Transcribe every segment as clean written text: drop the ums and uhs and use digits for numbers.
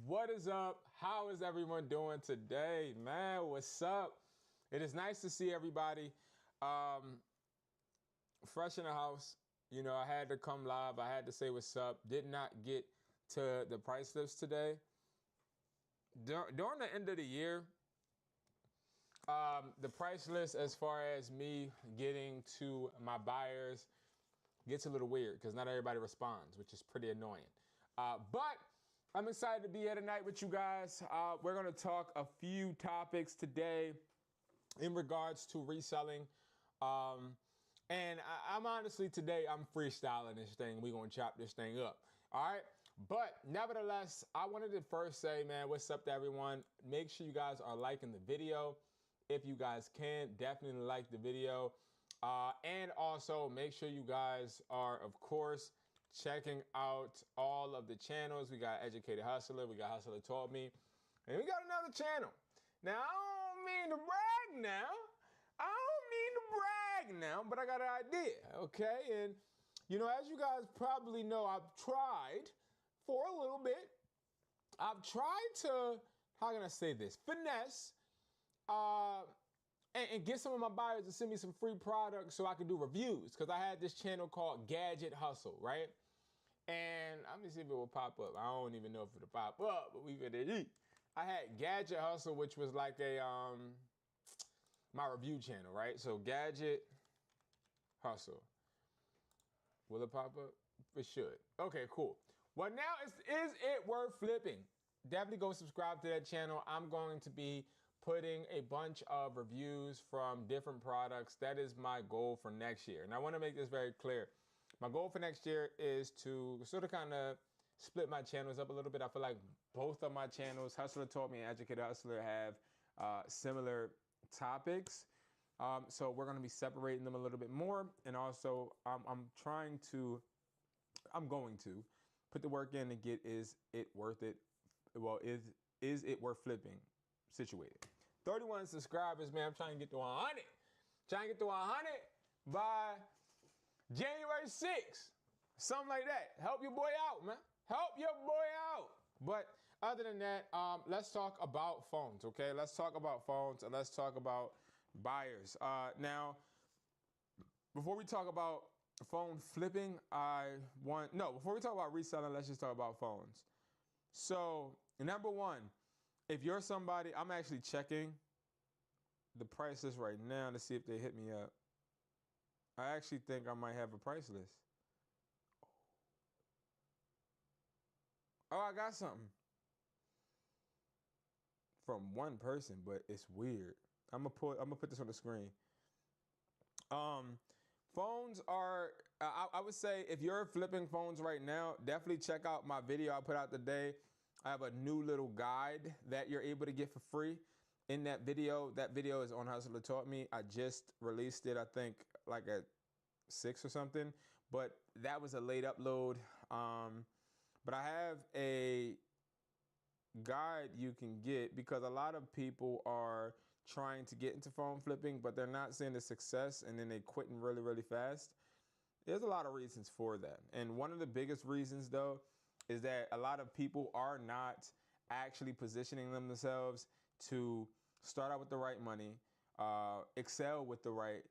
What is up? How is everyone doing today, man? What's up? It is nice to see everybody fresh in the house. You know, I had to come live. I had to say what's up. Did not get to the price list today. During the end of the year, the price list, as far as me getting to my buyers, gets a little weird because not everybody responds, which is pretty annoying. But I'm excited to be here tonight with you guys. We're going to talk a few topics today in regards to reselling. And I'm honestly, today, I'm freestyling this thing. We're going to chop this thing up. All right. But nevertheless, I wanted to first say, man, what's up to everyone? Make sure you guys are liking the video. If you guys can, definitely like the video. And also make sure you guys are, of course, checking out all of the channels. We got Educated Hustler, we got Hustler Taught Me, and we got another channel. Now, I don't mean to brag now, but I got an idea, okay? And, you know, as you guys probably know, I've tried for a little bit. I've tried to, how can I say this, finesse, and get some of my buyers to send me some free products so I can do reviews, because I had this channel called Gadget Hustle, right? And let me see if it will pop up. I don't even know if it'll pop up, but we could eat. I had Gadget Hustle, which was like a my review channel, right? So Gadget Hustle. Will it pop up? It should. Okay, cool. Well, now is it worth flipping? Definitely go subscribe to that channel. I'm going to be putting a bunch of reviews from different products. That is my goal for next year. And I want to make this very clear. My goal for next year is to sort of kind of split my channels up a little bit. I feel like both of my channels, Hustler Taught Me and Educated Hustler, have similar topics. So we're going to be separating them a little bit more. And also, I'm going to put the work in and get, is it worth it? Well, is it worth flipping situated? 31 subscribers, man. I'm trying to get to 100. Trying to get to 100 by January 6th, something like that. Help your boy out, man. Help your boy out. But other than that, let's talk about phones, okay? Let's talk about phones and let's talk about buyers. Now, before we talk about phone flipping, before we talk about reselling, let's just talk about phones. So, number one, if you're somebody, I'm actually checking the price list right now to see if they hit me up. I actually think I might have a price list. Oh, I got something from one person, but it's weird. I'm gonna put this on the screen. Phones are, I would say, if you're flipping phones right now, definitely check out my video I put out today. I have a new little guide that you're able to get for free. In that video is on Hustler Taught Me. I just released it, I think, like at 6 or something, but that was a late upload. But I have a guide you can get because a lot of people are trying to get into phone flipping, but they're not seeing the success and then they quitting really, really fast. There's a lot of reasons for that. And one of the biggest reasons, though, is that a lot of people are not actually positioning themselves to start out with the right money, excel with the right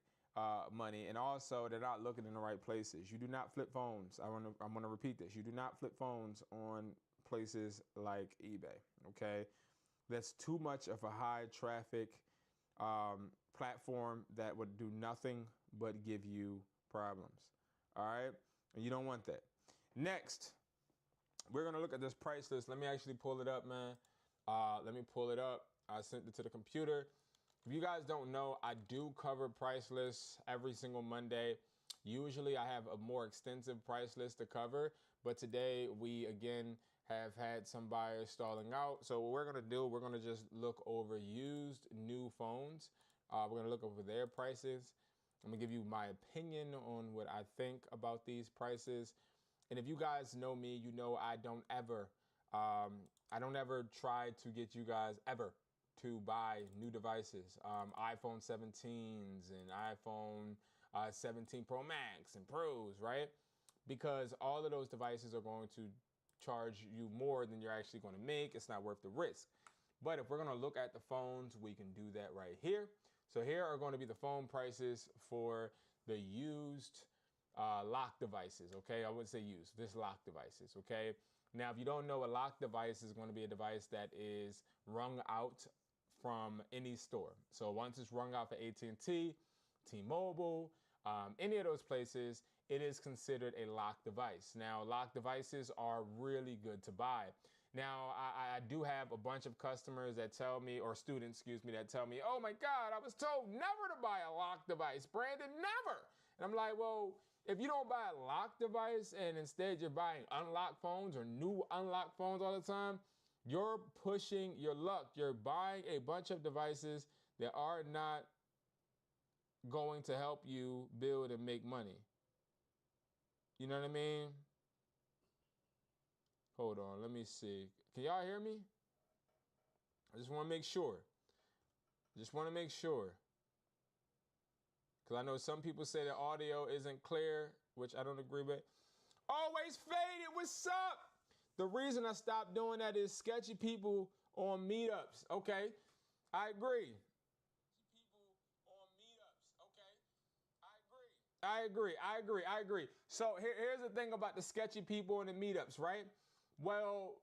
money, and also they're not looking in the right places. You do not flip phones. I'm gonna repeat this. You do not flip phones on places like eBay, okay? That's too much of a high traffic platform that would do nothing but give you problems, all right? And you don't want that. Next, we're gonna look at this price list. Let me actually pull it up, man. Let me pull it up. I sent it to the computer. If you guys don't know, I do cover price lists every single Monday. Usually I have a more extensive price list to cover, but today we again have had some buyers stalling out. So what we're gonna do, we're gonna just look over used new phones. We're gonna look over their prices. I'm gonna give you my opinion on what I think about these prices. And if you guys know me, you know I don't ever try to get you guys ever to buy new devices, iPhone 17s and iPhone 17 Pro Max and Pros, right? Because all of those devices are going to charge you more than you're actually going to make. It's not worth the risk. But if we're going to look at the phones, we can do that right here. So here are going to be the phone prices for the used lock devices, okay? I wouldn't say used, just lock devices, okay? Now, if you don't know, a lock device is going to be a device that is wrung out from any store. So once it's wrung out for AT&T, T-Mobile, any of those places, it is considered a lock device. Now, lock devices are really good to buy. Now, I do have a bunch of customers that tell me, or students, excuse me, that tell me, oh my God, I was told never to buy a lock device, Brandon, never. And I'm like, well, if you don't buy a lock device and instead you're buying unlocked phones or new unlocked phones all the time, you're pushing your luck. You're buying a bunch of devices that are not going to help you build and make money. You know what I mean? Hold on, let me see. Can y'all hear me? I just want to make sure. Just want to make sure. Because I know some people say the audio isn't clear, which I don't agree with. Always faded, what's up? The reason I stopped doing that is sketchy people on meetups, okay? I agree. I agree. So here's the thing about the sketchy people in the meetups, right? Well,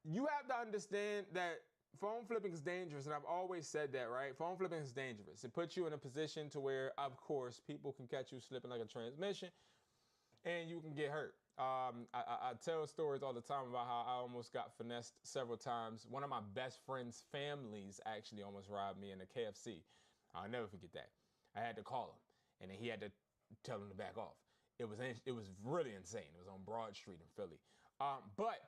you have to understand that phone flipping is dangerous, and I've always said that, right? Phone flipping is dangerous. It puts you in a position to where, of course, people can catch you slipping like a transmission, and you can get hurt. I tell stories all the time about how I almost got finessed several times. One of my best friend's families actually almost robbed me in a KFC. I'll never forget that. I had to call him, and then he had to tell him to back off. It was really insane. It was on Broad Street in Philly. But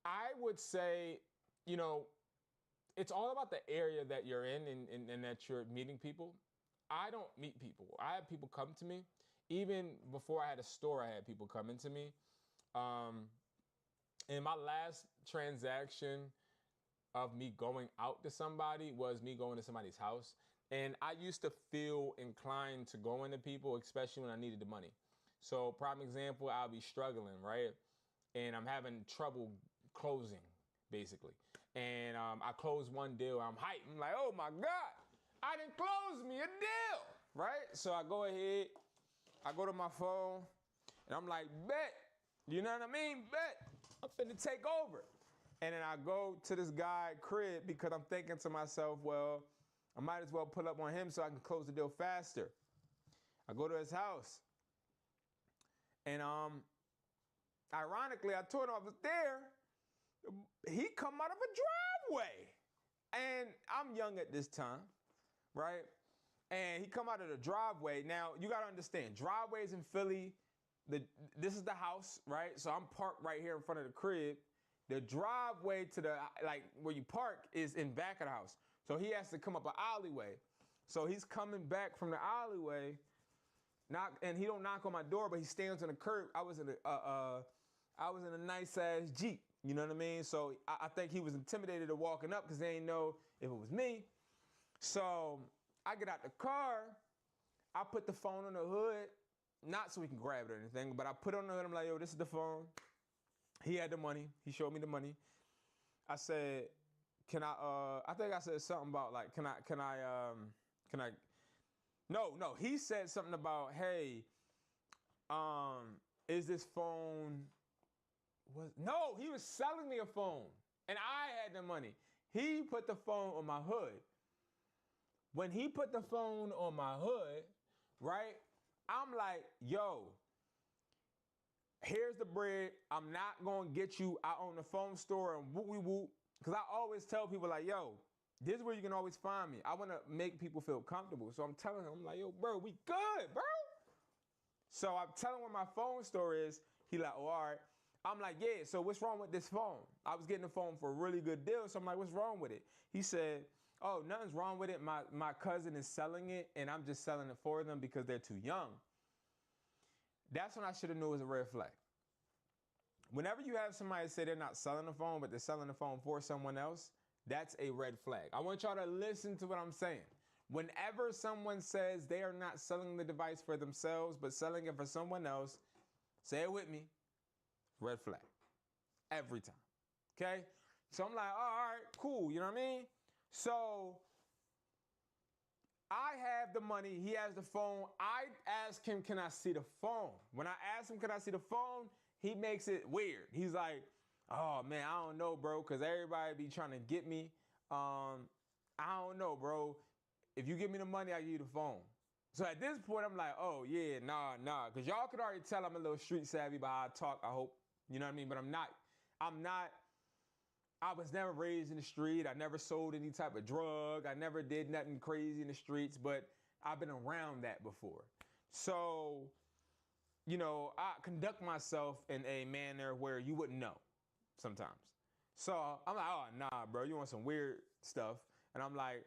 I would say, you know, it's all about the area that you're in and that you're meeting people. I don't meet people. I have people come to me. Even before I had a store, I had people coming to me. And my last transaction of me going out to somebody was me going to somebody's house. And I used to feel inclined to go into people, especially when I needed the money. So prime example, I'll be struggling, right? And I'm having trouble closing, basically. And I closed one deal. I'm hyped. I'm like, oh my God, I didn't close me a deal, right? So I go ahead, I go to my phone, and I'm like, bet. You know what I mean? Bet. I'm finna take over. And then I go to this guy crib because I'm thinking to myself, well, I might as well pull up on him so I can close the deal faster. I go to his house. And ironically, I told him I was there. He come out of a driveway. And I'm young at this time, right? And he come out of the driveway. Now, you got to understand, driveways in Philly, this is the house, right? So I'm parked right here in front of the crib. The driveway to the, like, where you park is in back of the house. So he has to come up an alleyway. So he's coming back from the alleyway, and he don't knock on my door, but he stands on the curb. I was in a nice ass Jeep. You know what I mean? So I think he was intimidated of walking up because they didn't know if it was me. So I get out the car. I put the phone on the hood, not so we can grab it or anything, but I put it on the hood. I'm like, yo, this is the phone. He had the money. He showed me the money. I said, can I think I said something about like, no, he said something about, hey, is this phone, no, he was selling me a phone and I had the money. He put the phone on my hood. When he put the phone on my hood, right, I'm like, yo, here's the bread. I'm not going to get you out on the phone store and whoop. Because I always tell people like, yo, this is where you can always find me. I want to make people feel comfortable. So I'm telling him, I'm like, yo, bro, we good, bro. So I'm telling him where my phone store is. He like, oh, all right. I'm like, yeah, so what's wrong with this phone? I was getting the phone for a really good deal. So I'm like, what's wrong with it? He said, oh, nothing's wrong with it. My cousin is selling it, and I'm just selling it for them because they're too young. That's when I should have knew it was a red flag. Whenever you have somebody say they're not selling the phone, but they're selling the phone for someone else, that's a red flag. I want y'all to listen to what I'm saying. Whenever someone says they are not selling the device for themselves, but selling it for someone else, say it with me. red flag. Every time. Okay? So I'm like, all right, cool. You know what I mean? So I have the money. He has the phone. I ask him, can I see the phone? When I ask him, can I see the phone? He makes it weird. He's like, oh, man, I don't know, bro, because everybody be trying to get me. I don't know, bro. If you give me the money, I give you the phone. So at this point, I'm like, oh, yeah, nah. Because y'all could already tell I'm a little street savvy by how I talk, I hope. You know what I mean? But I'm not. I was never raised in the street. I never sold any type of drug. I never did nothing crazy in the streets, but I've been around that before. So, you know, I conduct myself in a manner where you wouldn't know sometimes. So I'm like, oh, nah, bro, you want some weird stuff. And I'm like,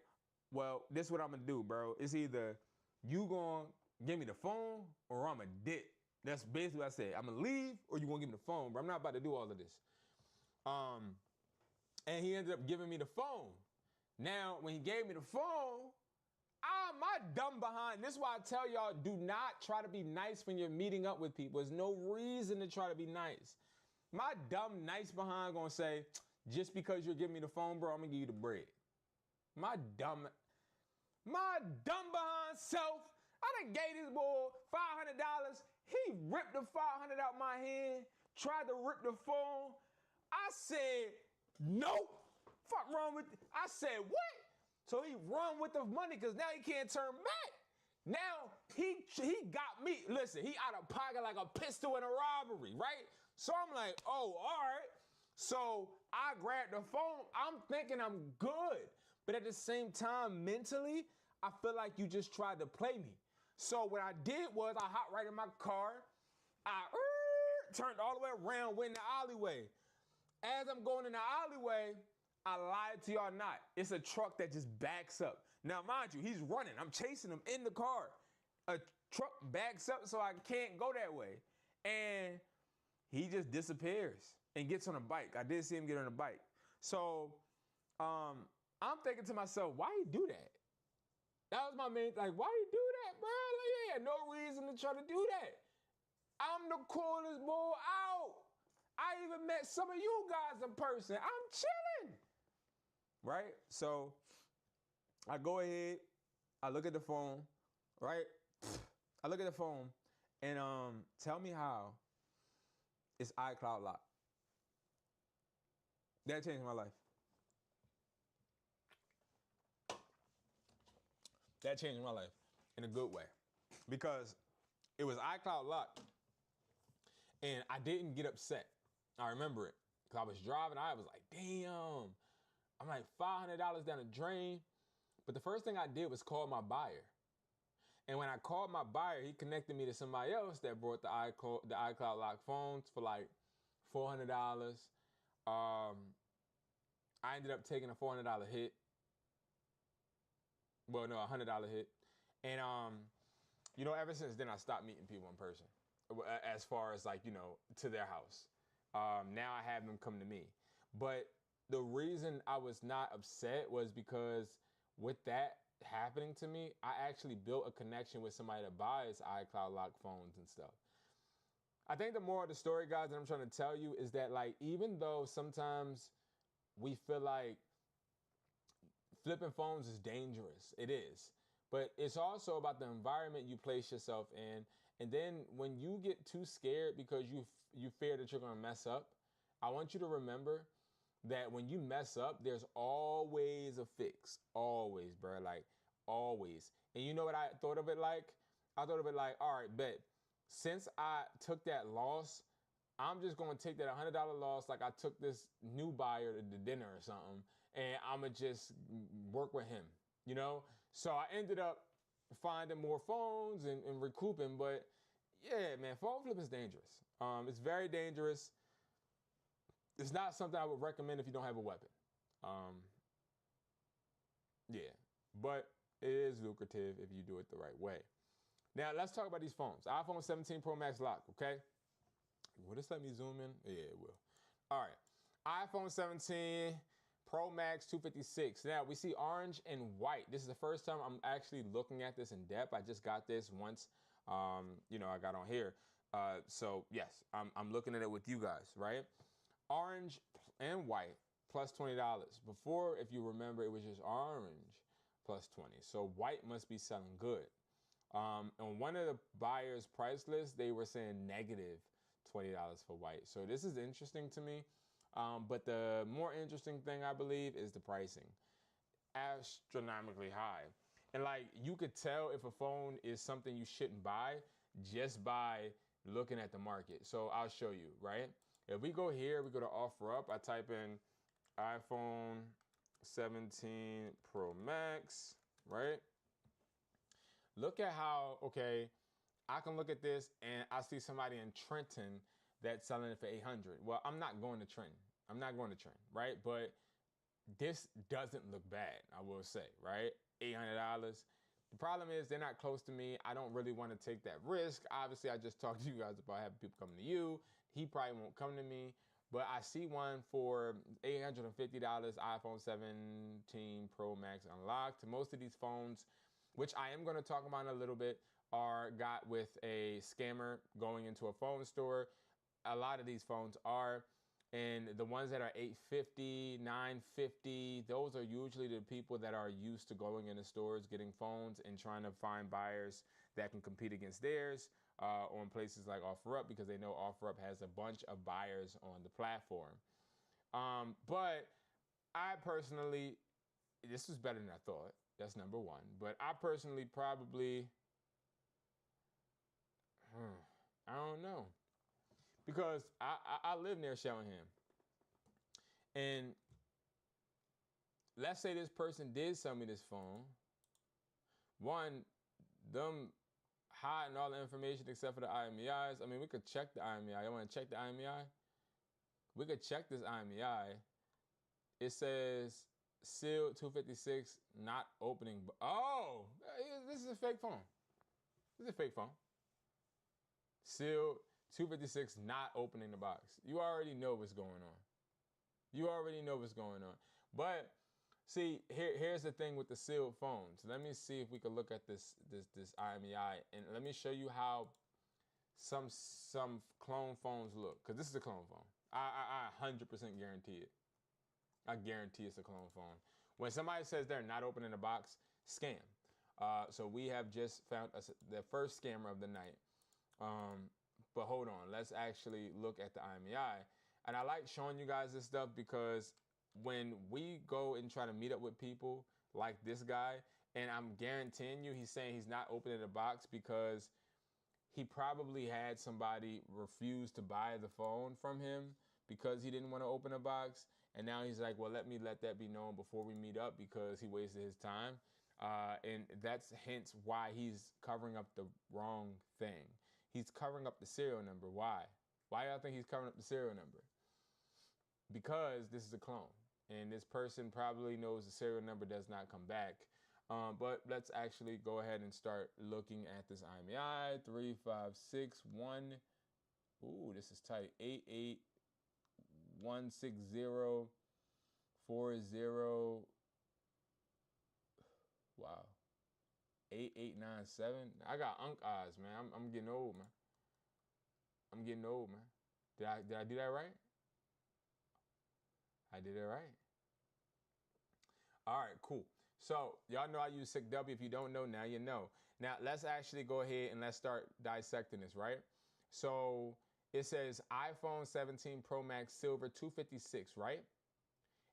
well, this is what I'm going to do, bro. It's either you going to give me the phone or I'm a dick. That's basically what I said. I'm going to leave or you going to give me the phone, bro. I'm not about to do all of this. And he ended up giving me the phone. Now, when he gave me the phone, my dumb behind, this is why I tell y'all, do not try to be nice when you're meeting up with people. There's no reason to try to be nice. My dumb nice behind gonna say, just because you're giving me the phone, bro, I'm gonna give you the bread. My dumb behind self, I done gave this boy $500. He ripped the $500 out my hand, tried to rip the phone. I said, nope. Fuck wrong with I said, what? So he run with the money because now he can't turn back. Now he got me. Listen, he out of pocket like a pistol in a robbery, right? So I'm like, oh, all right. So I grabbed the phone. I'm thinking I'm good. But at the same time, mentally, I feel like you just tried to play me. So what I did was I hopped right in my car. I turned all the way around, went in the alleyway. As I'm going in the alleyway, I lied to y'all not. It's a truck that just backs up. Now, mind you, he's running. I'm chasing him in the car. A truck backs up so I can't go that way. And he just disappears and gets on a bike. I did see him get on a bike. So I'm thinking to myself, why you do that? That was my main, like, why you do that, bro? Like, yeah, no reason to try to do that. I'm the coolest boy out. I even met some of you guys in person. I'm chilling. Right? So I go ahead. I look at the phone. Right? I look at the phone and tell me how it's iCloud locked. That changed my life. That changed my life in a good way. Because it was iCloud locked. And I didn't get upset. I remember it. Because I was driving. I was like, damn. I'm like $500 down the drain. But the first thing I did was call my buyer. And when I called my buyer, he connected me to somebody else that brought the iCloud lock phones for like $400. I ended up taking a $400 hit. Well, no, a $100 hit. And, you know, ever since then, I stopped meeting people in person. As far as like, you know, to their house. Now I have them come to me. But the reason I was not upset was because with that happening to me, I actually built a connection with somebody that buys iCloud lock phones and stuff. I think the moral of the story, guys, that I'm trying to tell you is that, like, even though sometimes we feel like flipping phones is dangerous, it is. But it's also about the environment you place yourself in. And then when you get too scared because you fear that you're going to mess up, I want you to remember that when you mess up, there's always a fix. Always, bro. Like, always. And you know what I thought of it like? I thought of it like, all right, bet. Since I took that loss, I'm just going to take that $100 loss like I took this new buyer to dinner or something, and I'm going to just work with him, you know? So I ended up finding more phones and recouping, but yeah, man, phone flipping is dangerous. It's very dangerous. It's not something I would recommend if you don't have a weapon. Yeah, but it is lucrative if you do it the right way. Now, let's talk about these phones. iPhone 17 Pro Max lock, okay? Will this let me zoom in? Yeah, it will. All right, iPhone 17 Pro Max 256. Now, we see orange and white. This is the first time I'm actually looking at this in depth. I just got this once, you know, I got on here. So yes, I'm looking at it with you guys, right? Orange and white plus $20. Before, if you remember, it was just orange plus 20. So white must be selling good. On one of the buyers' price lists, they were saying negative $20 for white. So this is interesting to me. But the more interesting thing, I believe, is the pricing. Astronomically high. And like, you could tell if a phone is something you shouldn't buy just by looking at the market. So I'll show you, right? If we go here, we go to offer up, I type in iPhone 17 Pro Max, right? Look at how, okay, I can look at this and I see somebody in Trenton that's selling it for 800. Well, I'm not going to Trenton. I'm not going to Trenton, right? But this doesn't look bad, I will say, right? $800. The problem is they're not close to me. I don't really want to take that risk. Obviously, I just talked to you guys about having people coming to you. He probably won't come to me. But I see one for $850, iPhone 17 Pro Max unlocked. Most of these phones, which I am going to talk about in a little bit, are got with a scammer going into a phone store. A lot of these phones are. And the ones that are $850, $950, those are usually the people that are used to going into stores, getting phones, and trying to find buyers that can compete against theirs on places like OfferUp, because they know OfferUp has a bunch of buyers on the platform. But I personally, this was better than I thought. That's number one. But I personally probably, I don't know. Because I live near Shellingham. And let's say this person did sell me this phone. One, them hiding all the information except for the IMEIs. I mean, we could check the IMEI. You want to check the IMEI? We could check this IMEI. It says sealed 256, not opening. Oh, this is a fake phone. This is a fake phone. Sealed 256, not opening the box. You already know what's going on. You already know what's going on. But see, here's the thing with the sealed phones. Let me see if we can look at this IMEI, and let me show you how some clone phones look. Because this is a clone phone. I 100% guarantee it. I guarantee it's a clone phone. When somebody says they're not opening the box, scam. So we have just found the first scammer of the night. But hold on, let's actually look at the IMEI. And I like showing you guys this stuff because when we go and try to meet up with people like this guy, and I'm guaranteeing you he's saying he's not opening the box because he probably had somebody refuse to buy the phone from him because he didn't want to open a box. And now he's like, well, let that be known before we meet up because he wasted his time. And that's hence why he's covering up the wrong thing. He's covering up the serial number. Why? Why y'all think he's covering up the serial number? Because this is a clone. And this person probably knows the serial number does not come back. But let's actually go ahead and start looking at this IMEI. 3561. Ooh, this is tight. 8816040. Wow. 8897. I got unk eyes, man. I'm getting old, man. I'm getting old, man. Did I do that right? I did it right. All right, cool. So y'all know I use SICW. If you don't know, now you know. Now let's actually go ahead and let's start dissecting this, right? So it says iPhone 17 Pro Max Silver 256, right?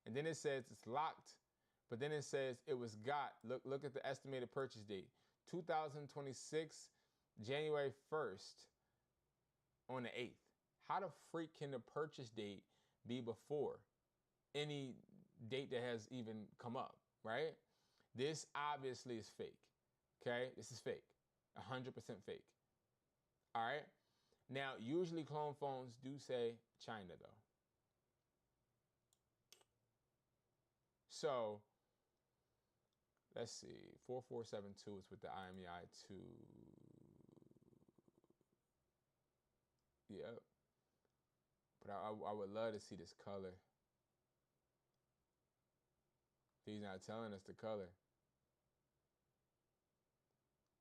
And then it says it's locked, but then it says it was got. Look at the estimated purchase date. 2026, January 1st on the 8th. How the freak can the purchase date be before any date that has even come up, right? This obviously is fake, okay? This is fake, 100% fake, all right? Now, usually clone phones do say China, though. So, let's see, 4472 is with the IMEI 2. Yep. But I would love to see this color. He's not telling us the color.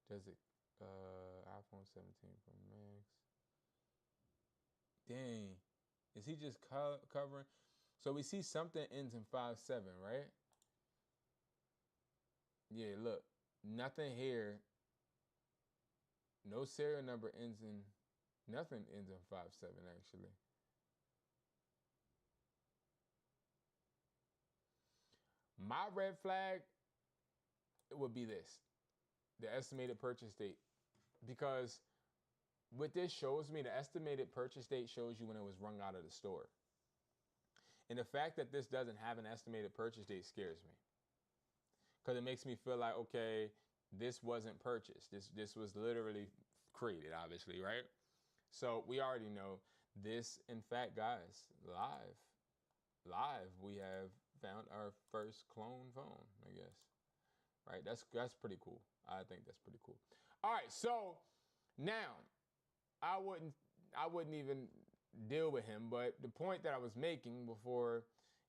Does it? iPhone 17 Pro Max. Dang. Is he just covering? So we see something ends in 5-7, right? Yeah, look. Nothing here. No serial number ends in, nothing ends in 5-7 actually. My red flag, it would be this, the estimated purchase date. Because what this shows me, the estimated purchase date shows you when it was rung out of the store. And the fact that this doesn't have an estimated purchase date scares me. Because it makes me feel like, okay, this wasn't purchased. This was literally created, obviously, right? So we already know this, in fact, guys, live, we have found our first clone phone, I guess. Right? That's pretty cool. I think that's pretty cool. All right, so now I wouldn't even deal with him, but the point that I was making before,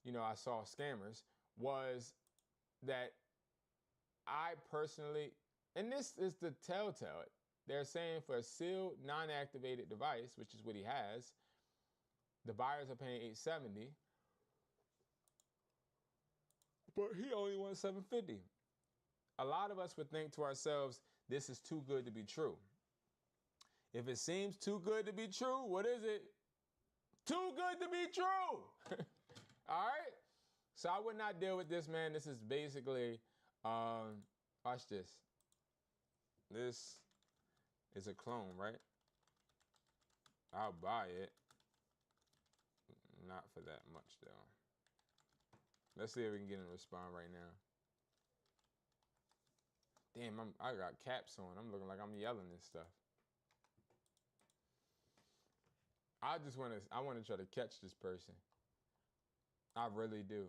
I saw scammers was that I personally, and this is the telltale, they're saying for a sealed, non-activated device, which is what he has, the buyers are paying $870, but he only wants $750. A lot of us would think to ourselves, this is too good to be true. If it seems too good to be true, what is it? Too good to be true. All right? So I would not deal with this, man. This is basically, watch this. This is a clone, right? I'll buy it. Not for that much, though. Let's see if we can get him to respond right now. Damn, I got caps on. I'm looking like I'm yelling and stuff. I want to try to catch this person. I really do.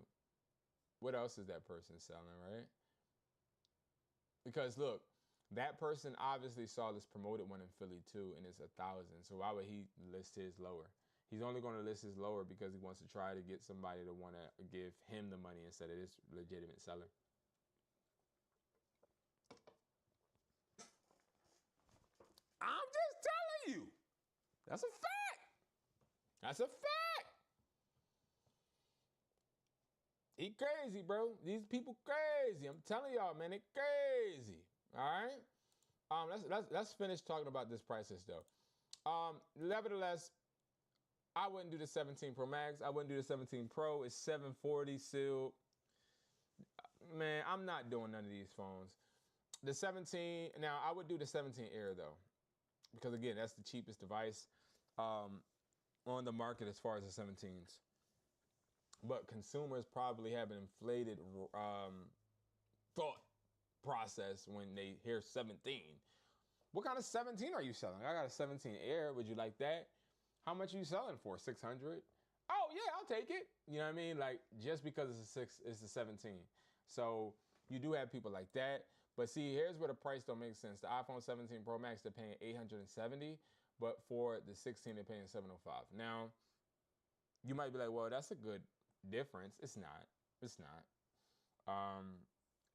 What else is that person selling, right? Because look, that person obviously saw this promoted one in Philly too, and it's 1,000. So why would he list his lower? He's only going to list his lower because he wants to try to get somebody to want to give him the money instead of this legitimate seller. I'm just telling you. That's a fact. That's a fact. He crazy, bro. These people crazy. I'm telling y'all, man, they crazy. All right. Let's finish talking about this price list though. Nevertheless, I wouldn't do the 17 Pro Max. I wouldn't do the 17 Pro. It's $740 sealed. Man, I'm not doing none of these phones. The 17. Now I would do the 17 Air though, because again, that's the cheapest device on the market as far as the 17s. But consumers probably have an inflated thought process when they hear 17. What kind of 17 are you selling? I got a 17 Air. Would you like that? How much are you selling for? 600? Oh yeah, I'll take it. You know what I mean? Like just because it's a 17. So you do have people like that. But see, here's where the price don't make sense. The iPhone 17 Pro Max, they're paying $870, but for the 16, they're paying $705. Now, you might be like, well, that's a good difference. It's not. It's not.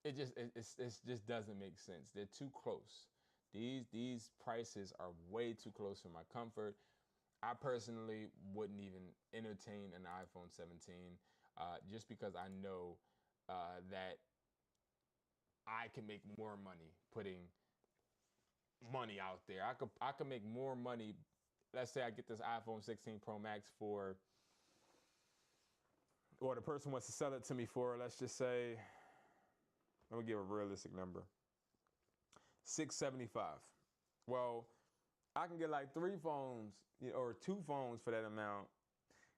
It just doesn't make sense. They're too close. These prices are way too close for my comfort. I personally wouldn't even entertain an iPhone 17 just because I know that I can make more money putting money out there. I could make more money. Let's say I get this iPhone 16 Pro Max for, or the person wants to sell it to me for, let's just say, let me give a realistic number, $675. Well, I can get like 3 phones or 2 phones for that amount.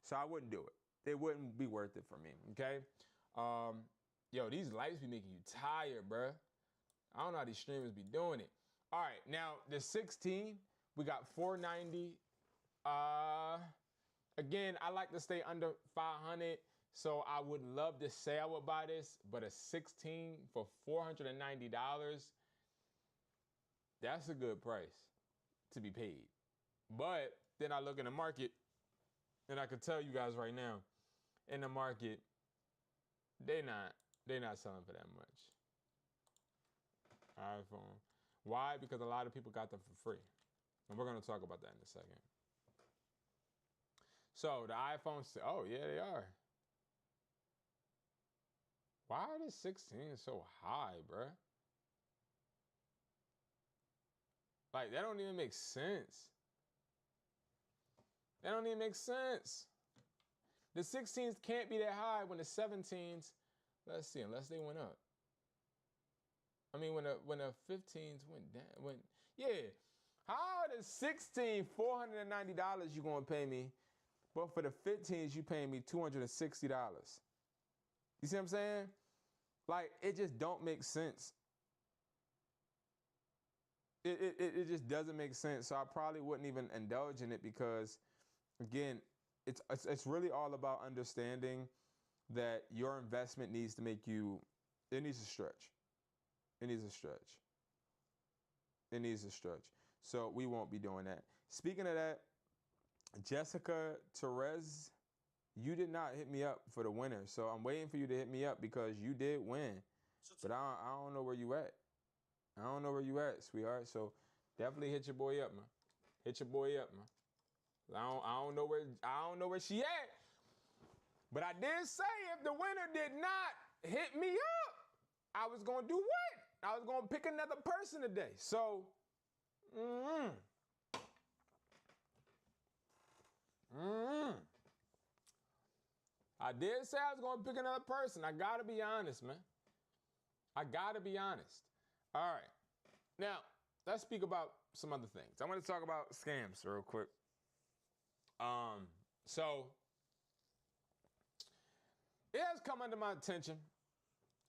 So I wouldn't do it. It wouldn't be worth it for me. Okay. Yo, these lights be making you tired, bruh. I don't know how these streamers be doing it. All right. Now the 16, we got $490. Again, I like to stay under 500. So I would love to say I would buy this, but a 16 for $490, that's a good price to be paid. But then I look in the market, and I can tell you guys right now, in the market, they're not selling for that much. iPhone. Why? Because a lot of people got them for free. And we're going to talk about that in a second. So the iPhone, oh yeah, they are. Why are the 16s so high, bruh? Like, that don't even make sense. That don't even make sense. The 16s can't be that high when the 17s, let's see, unless they went up. I mean, when the 15s went down, yeah. How are the 16 $490 you gonna pay me, but for the 15s you paying me $260? You see what I'm saying? Like, it just don't make sense. It just doesn't make sense. So I probably wouldn't even indulge in it because, again, it's really all about understanding that your investment needs to make you, it needs to stretch. It needs to stretch. It needs to stretch. So we won't be doing that. Speaking of that, Jessica Therese, you did not hit me up for the winner. So I'm waiting for you to hit me up because you did win. But I don't know where you at. I don't know where you at, sweetheart. So definitely hit your boy up, man. Hit your boy up, man. I don't know where she at. But I did say if the winner did not hit me up, I was gonna do what? I was gonna pick another person today. So, I did say I was gonna pick another person. I gotta be honest, man. I gotta be honest. All right. Now, let's speak about some other things. I want to talk about scams real quick. So it has come under my attention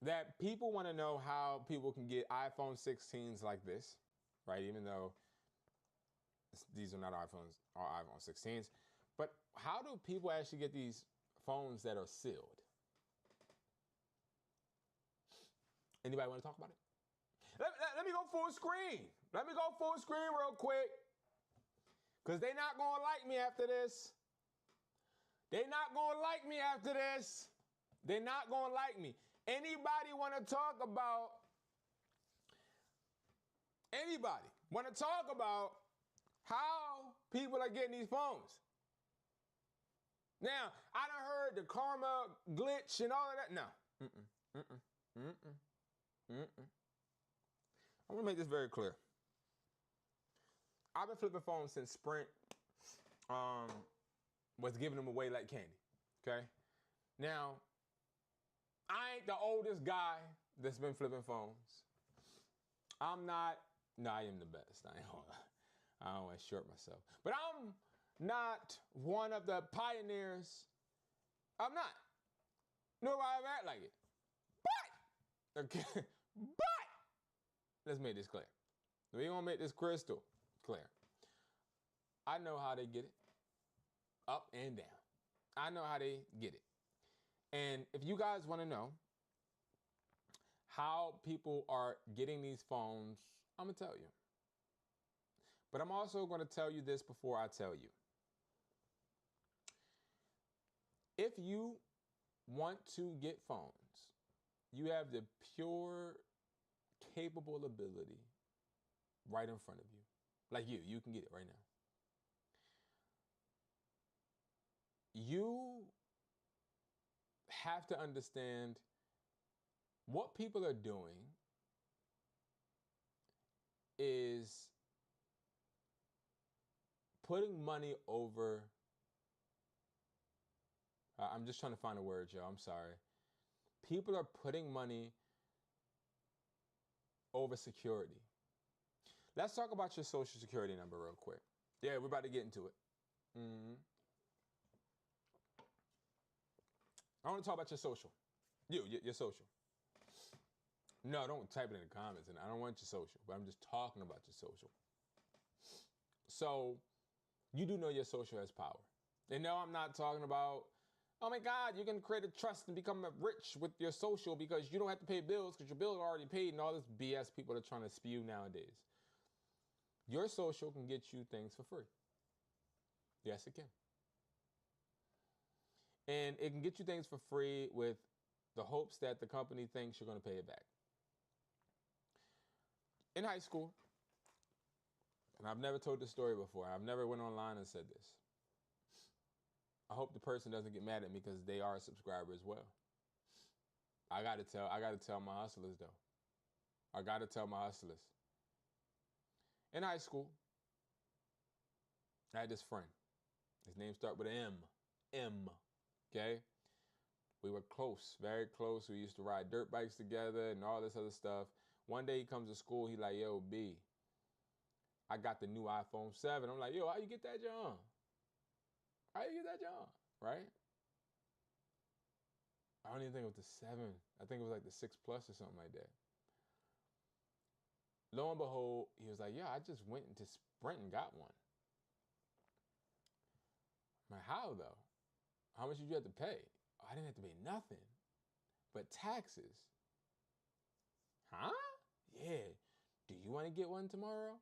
that people want to know how people can get iPhone 16s like this, right? Even though these are not iPhones, or iPhone 16s. But how do people actually get these phones that are sealed? Anybody want to talk about it? Let me go full screen. Let me go full screen real quick. Because they're not going to like me after this. They're not going to like me after this. They're not going to like me. Anybody want to talk about how people are getting these phones? Now, I done heard the karma glitch and all of that. No. I'm going to make this very clear. I've been flipping phones since Sprint was giving them away like candy, okay? Now, I ain't the oldest guy that's been flipping phones. I am the best. I don't want to short myself. But I'm not one of the pioneers. I'm not. Nor do I ever act like it. But, okay, but, let's make this clear. We're going to make this crystal clear. I know how they get it. Up and down. I know how they get it. And if you guys want to know how people are getting these phones, I'm going to tell you. But I'm also going to tell you this before I tell you. If you want to get phones, you have the pure, capable ability right in front of you. Like you can get it right now. You have to understand what people are doing is putting money over. I'm just trying to find a word, Joe. I'm sorry. People are putting money over security. Let's talk about your social security number real quick. Yeah, we're about to get into it. I want to talk about your social. Your social. No, don't type it in the comments. And I don't want your social, but I'm just talking about your social. So you do know your social has power. And no, I'm not talking about, oh my God, you can create a trust and become rich with your social because you don't have to pay bills because your bills are already paid and all this BS people are trying to spew nowadays. Your social can get you things for free. Yes, it can. And it can get you things for free with the hopes that the company thinks you're going to pay it back. In high school, and I've never told this story before. I've never went online and said this. hope the person doesn't get mad at me because they are a subscriber as well. I gotta tell my hustlers though. I gotta tell my hustlers. In high school, I had this friend. His name started with an M. Okay? We were close, very close. We used to ride dirt bikes together and all this other stuff. One day he comes to school, he like, yo, B, I got the new iPhone 7. I'm like, yo, how you get that, John? How you get that, John? Right? I don't even think it was the 7. I think it was like the 6 Plus or something like that. Lo and behold, he was like, yeah, I just went into Sprint and got one. I'm like, how though? How much did you have to pay? Oh, I didn't have to pay nothing but taxes. Huh? Yeah. Do you want to get one tomorrow?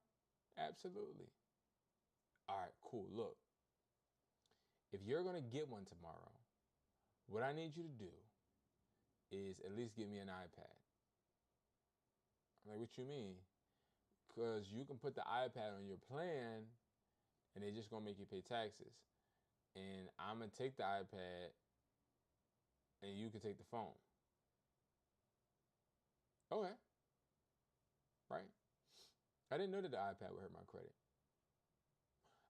Absolutely. All right, cool. Look, if you're going to get one tomorrow, what I need you to do is at least give me an iPad. I'm like, what you mean? Because you can put the iPad on your plan and they're just going to make you pay taxes. And I'm going to take the iPad and you can take the phone. Okay. Right? I didn't know that the iPad would hurt my credit.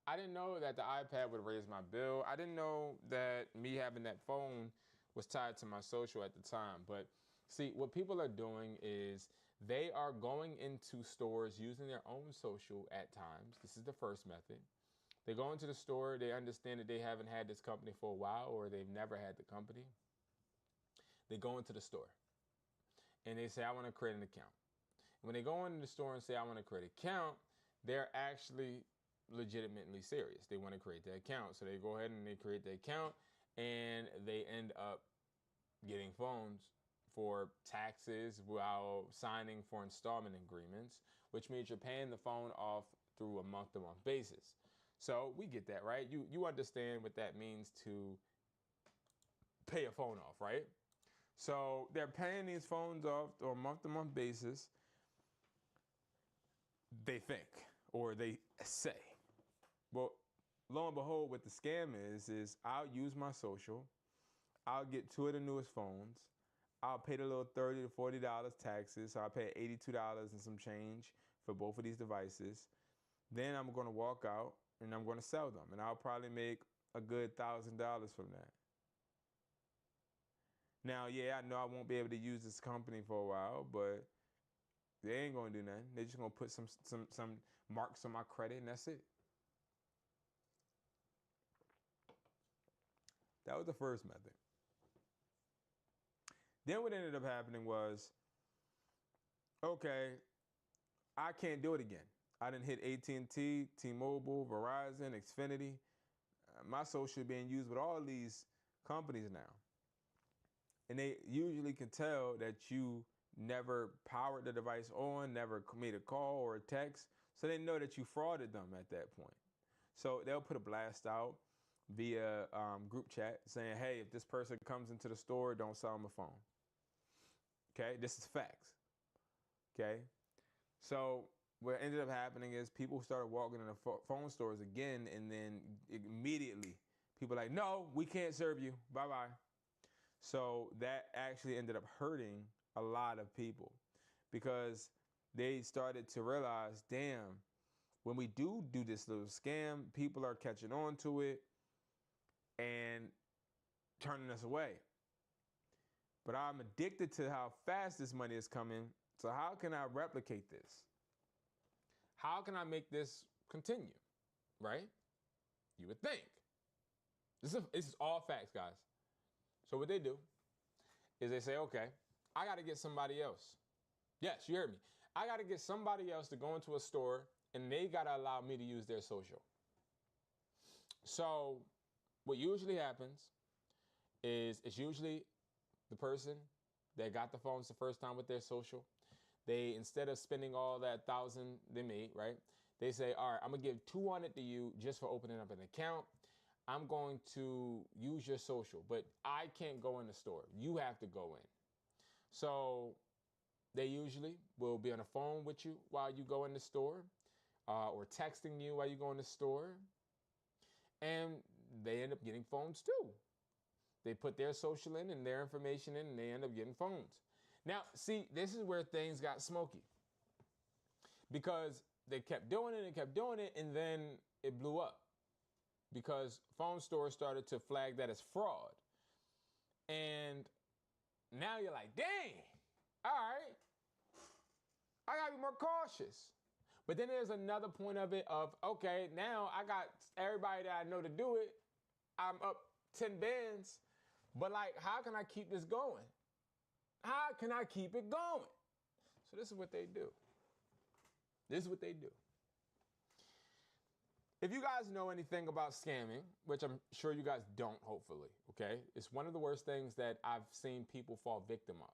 I didn't know that the iPad would raise my bill. I didn't know that me having that phone was tied to my social at the time. But see, what people are doing is they are going into stores using their own social at times. This is the first method. They go into the store, they understand that they haven't had this company for a while or they've never had the company. They go into the store and they say, I want to create an account. When they go into the store and say, I want to create an account, they're actually legitimately serious. They want to create the account. So they go ahead and they create the account and they end up getting phones for taxes while signing for installment agreements, which means you're paying the phone off through a month-to-month basis. So we get that, right? You understand what that means to pay a phone off, right? So they're paying these phones off on a month-to-month basis, they think, or they say. Well, lo and behold, what the scam is I'll use my social, I'll get 2 of the newest phones, I'll pay the little $30 to $40 taxes, so I'll pay $82 and some change for both of these devices. Then I'm going to walk out and I'm going to sell them, and I'll probably make a good $1,000 from that. Now, yeah, I know I won't be able to use this company for a while, but they ain't going to do nothing. They're just going to put some marks on my credit, and that's it. That was the first method. Then what ended up happening was, okay, I can't do it again. I done hit AT&T, T-Mobile, Verizon, Xfinity. My social being used with all these companies now. And they usually can tell that you never powered the device on, never made a call or a text. So they know that you frauded them at that point. So they'll put a blast out via group chat saying, hey, if this person comes into the store, don't sell them a phone. Okay, this is facts. Okay, so what ended up happening is people started walking in the phone stores again, and then immediately people like, no, we can't serve you. Bye-bye. So that actually ended up hurting a lot of people because they started to realize, damn, when we do this little scam, people are catching on to it and turning us away. But I'm addicted to how fast this money is coming. So how can I replicate this? How can I make this continue? Right? You would think. This is all facts, guys. So what they do is they say, okay, I got to get somebody else. Yes, you heard me. I got to get somebody else to go into a store and they got to allow me to use their social. So what usually happens is it's usually the person that got the phones the first time with their social. They, instead of spending all that 1,000 they made, right? They say, all right, I'm going to give 200 to you just for opening up an account. I'm going to use your social, but I can't go in the store. You have to go in. So they usually will be on the phone with you while you go in the store or texting you while you go in the store. And they end up getting phones too. They put their social in and their information in, and they end up getting phones. Now, see, this is where things got smoky, because they kept doing it, and then it blew up because phone stores started to flag that as fraud. And now you're like, dang, all right, I gotta be more cautious. But then there's another point of it of, okay, now I got everybody that I know to do it. I'm up 10 bands, but like, how can I keep this going? How can I keep it going? So this is what they do. This is what they do. If you guys know anything about scamming, which I'm sure you guys don't, hopefully, okay? It's one of the worst things that I've seen people fall victim of.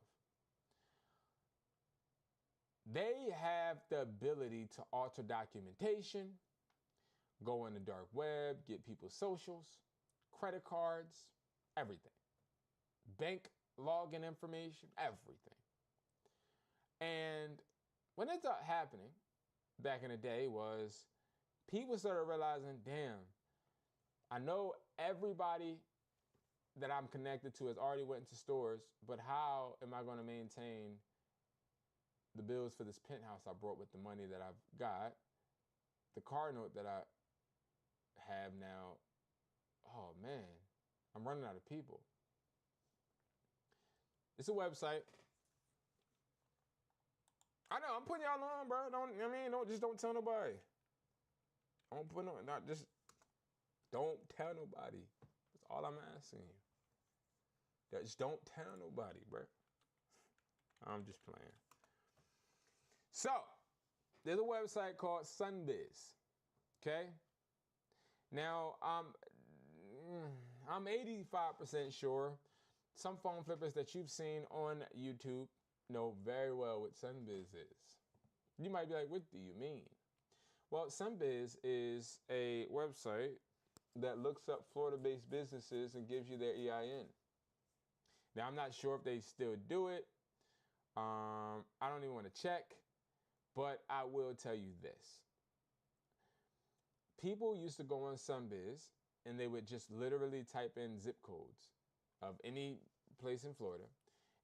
They have the ability to alter documentation, go on the dark web, get people's socials, credit cards, everything. Bank login information, everything. And what ended up happening back in the day was people started realizing, damn, I know everybody that I'm connected to has already went into stores, but how am I going to maintain the bills for this penthouse I brought with the money that I've got, the car note that I have now? Oh man, I'm running out of people. It's a website. I know, I'm putting y'all on, bro. Don't tell nobody. Don't tell nobody. That's all I'm asking you. Just don't tell nobody, bro. I'm just playing. So, there's a website called Sunbiz. Okay? Now, I'm 85% sure some phone flippers that you've seen on YouTube know very well what Sunbiz is. You might be like, what do you mean? Well, Sunbiz is a website that looks up Florida-based businesses and gives you their EIN. Now, I'm not sure if they still do it. I don't even want to check, but I will tell you this. People used to go on Sunbiz and they would just literally type in zip codes of any place in Florida.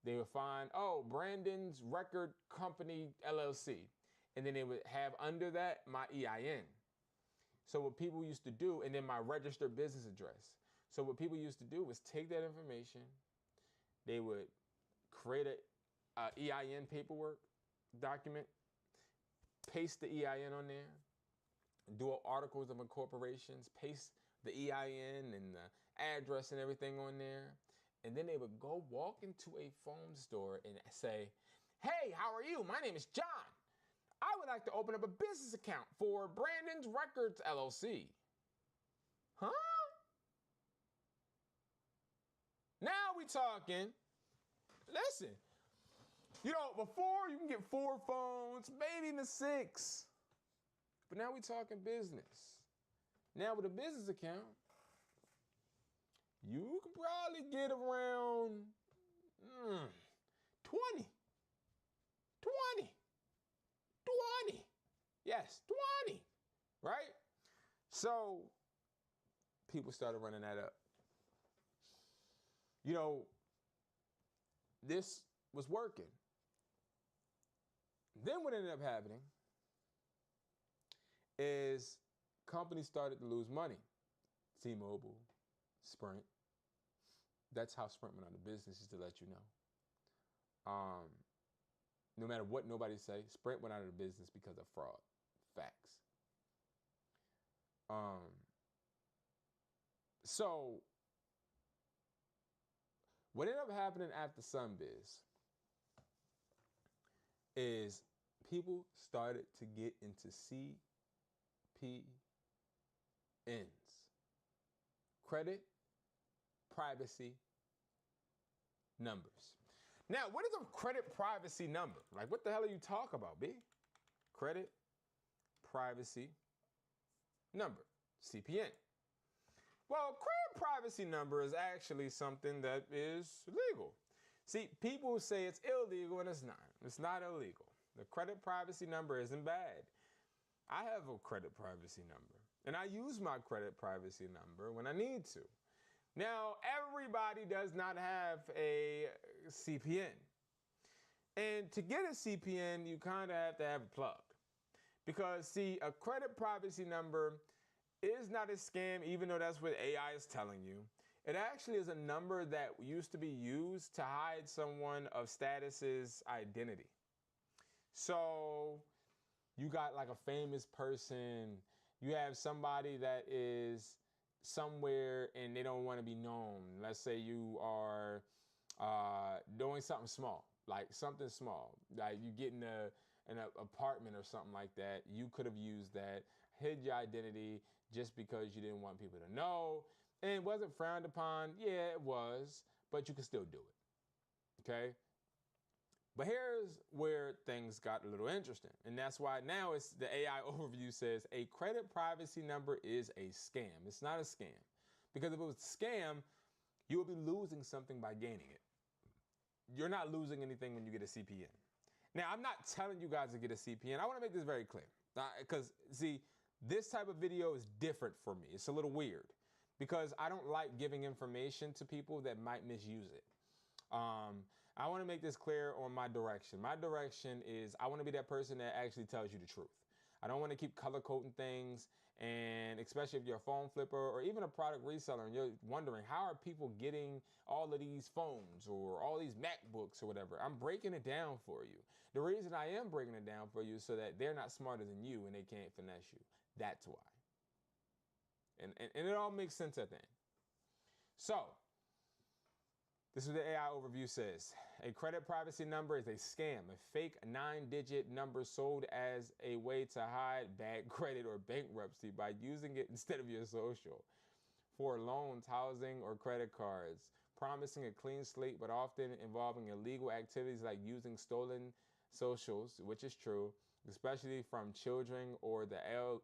They would find, oh, Brandon's Record Company, LLC. And then they would have under that my EIN. So what people used to do, and then my registered business address. So what people used to do was take that information. They would create a EIN paperwork document, paste the EIN on there, do articles of incorporations, paste the EIN and the address and everything on there. And then they would go walk into a phone store and say, hey, how are you? My name is John. I would like to open up a business account for Brandon's Records, LLC. Huh? Now we talking. Listen, you know, before you can get 4 phones, maybe even 6. But now we talking business. Now with a business account, you can probably get around 20. Yes, 20, right? So people started running that up. You know, this was working. Then what ended up happening is companies started to lose money. T-Mobile, Sprint. That's how Sprint went out of business, just to let you know. No matter what nobody say, Sprint went out of business because of fraud. Facts. So what ended up happening after Sunbiz is people started to get into CPNs. Credit privacy numbers. Now, what is a credit privacy number? Like, what the hell are you talking about, B? Credit privacy number, CPN. Well, credit privacy number is actually something that is legal. See, people say it's illegal, and it's not. It's not illegal. The credit privacy number isn't bad. I have a credit privacy number, And I use my credit privacy number when I need to. Now, everybody does not have a CPN. And to get a CPN, you kind of have to have it plugged. Because, see, a credit privacy number is not a scam, even though that's what AI is telling you. It actually is a number that used to be used to hide someone of status's identity. So you got like a famous person, you have somebody that is somewhere and they don't want to be known. Let's say you are doing something small, like something small, like you get in an apartment or something like that. You could have used that, hid your identity just because you didn't want people to know. And it wasn't frowned upon. Yeah, it was, but you could still do it. Okay? But here's where things got a little interesting. And that's why now it's the AI overview says a credit privacy number is a scam. It's not a scam. Because if it was a scam, you would be losing something by gaining it. You're not losing anything when you get a CPN. Now, I'm not telling you guys to get a CPN. I want to make this very clear. Because, see, this type of video is different for me. It's a little weird. Because I don't like giving information to people that might misuse it. I want to make this clear on my direction. My direction is I want to be that person that actually tells you the truth. I don't want to keep color coding things, and especially if you're a phone flipper or even a product reseller and you're wondering how are people getting all of these phones or all these MacBooks or whatever. I'm breaking it down for you. The reason I am breaking it down for you is so that they're not smarter than you and they can't finesse you. That's why. And it all makes sense at the end. So, this is what the AI overview says. A credit privacy number is a scam, a fake 9-digit number sold as a way to hide bad credit or bankruptcy by using it instead of your social. For loans, housing, or credit cards, promising a clean slate but often involving illegal activities like using stolen socials, which is true, especially from children or the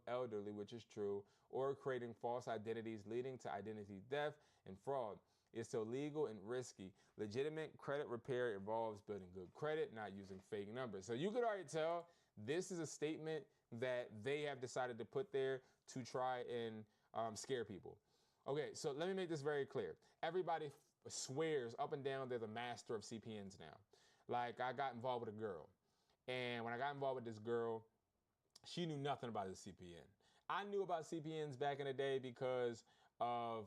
elderly, which is true, or creating false identities leading to identity theft and fraud. It's illegal and risky. Legitimate credit repair involves building good credit, not using fake numbers. So you could already tell this is a statement that they have decided to put there to try and scare people. Okay, so let me make this very clear. Everybody swears up and down they're the master of CPNs now. Like, I got involved with a girl. And when I got involved with this girl, she knew nothing about the CPN. I knew about CPNs back in the day because of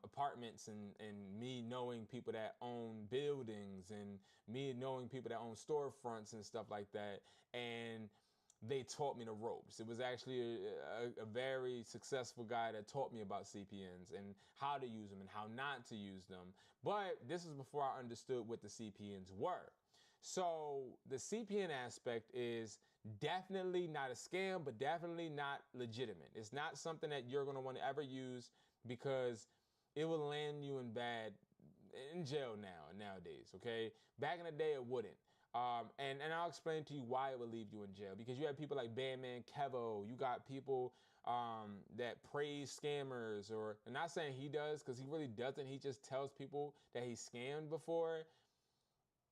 apartments and me knowing people that own buildings and me knowing people that own storefronts and stuff like that. And they taught me the ropes. It was actually a very successful guy that taught me about CPNs and how to use them and how not to use them. But this is before I understood what the CPNs were. So the CPN aspect is definitely not a scam, but definitely not legitimate. It's not something that you're going to want to ever use because it will land you in jail nowadays, okay? Back in the day, it wouldn't. And I'll explain to you why it would leave you in jail. Because you have people like Bandman Kevo. You got people that praise scammers. I'm not saying he does, because he really doesn't. He just tells people that he scammed before,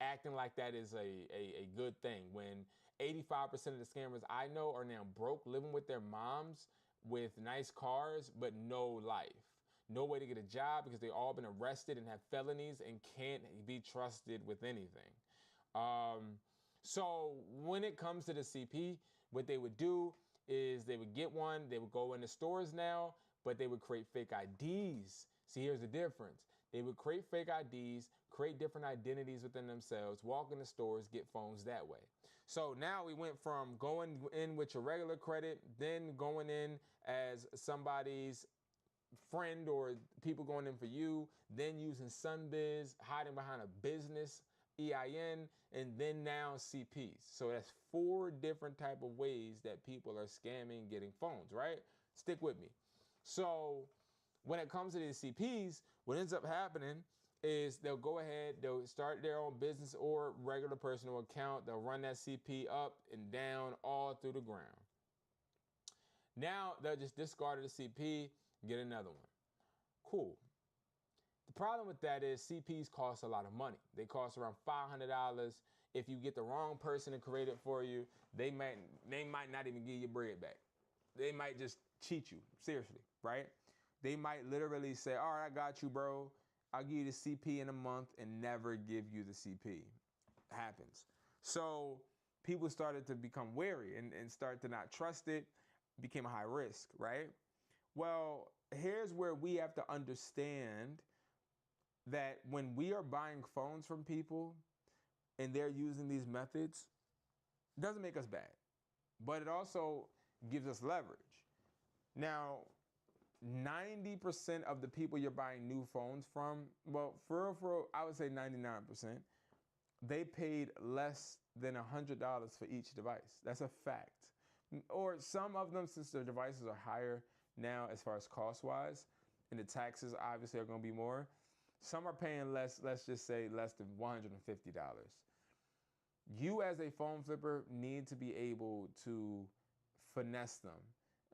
acting like that is a good thing. When 85% of the scammers I know are now broke, living with their moms with nice cars, but no life. No way to get a job because they've all been arrested and have felonies and can't be trusted with anything. So when it comes to the CP, what they would do is they would get one, they would go into stores now, but they would create fake IDs. See, here's the difference. They would create fake IDs, create different identities within themselves, walk into stores, get phones that way. So now we went from going in with your regular credit, then going in as somebody's friend or people going in for you, then using SunBiz, hiding behind a business EIN, and then now CPs. So that's 4 different type of ways that people are scamming getting phones, right? Stick with me. So when it comes to these CPs, what ends up happening is they'll go ahead, they'll start their own business or regular personal account. They'll run that CP up and down all through the ground. Now they'll just discard the CP, get another one. Cool. The problem with that is CPs cost a lot of money. They cost around $500. If you get the wrong person to create it for you, they might not even give you bread back. They might just cheat you, seriously, right? They might literally say, all right, I got you, bro. I'll give you the CP in a month and never give you the CP. Happens. So people started to become wary and start to not trust it, became a high risk, right? Well, here's where we have to understand that when we are buying phones from people and they're using these methods, it doesn't make us bad, but it also gives us leverage. Now, 90% of the people you're buying new phones from, well, for real, I would say 99%, they paid less than $100 for each device. That's a fact. Or some of them, since their devices are higher now as far as cost-wise, and the taxes obviously are going to be more, some are paying less, let's just say less than $150. You as a phone flipper need to be able to finesse them.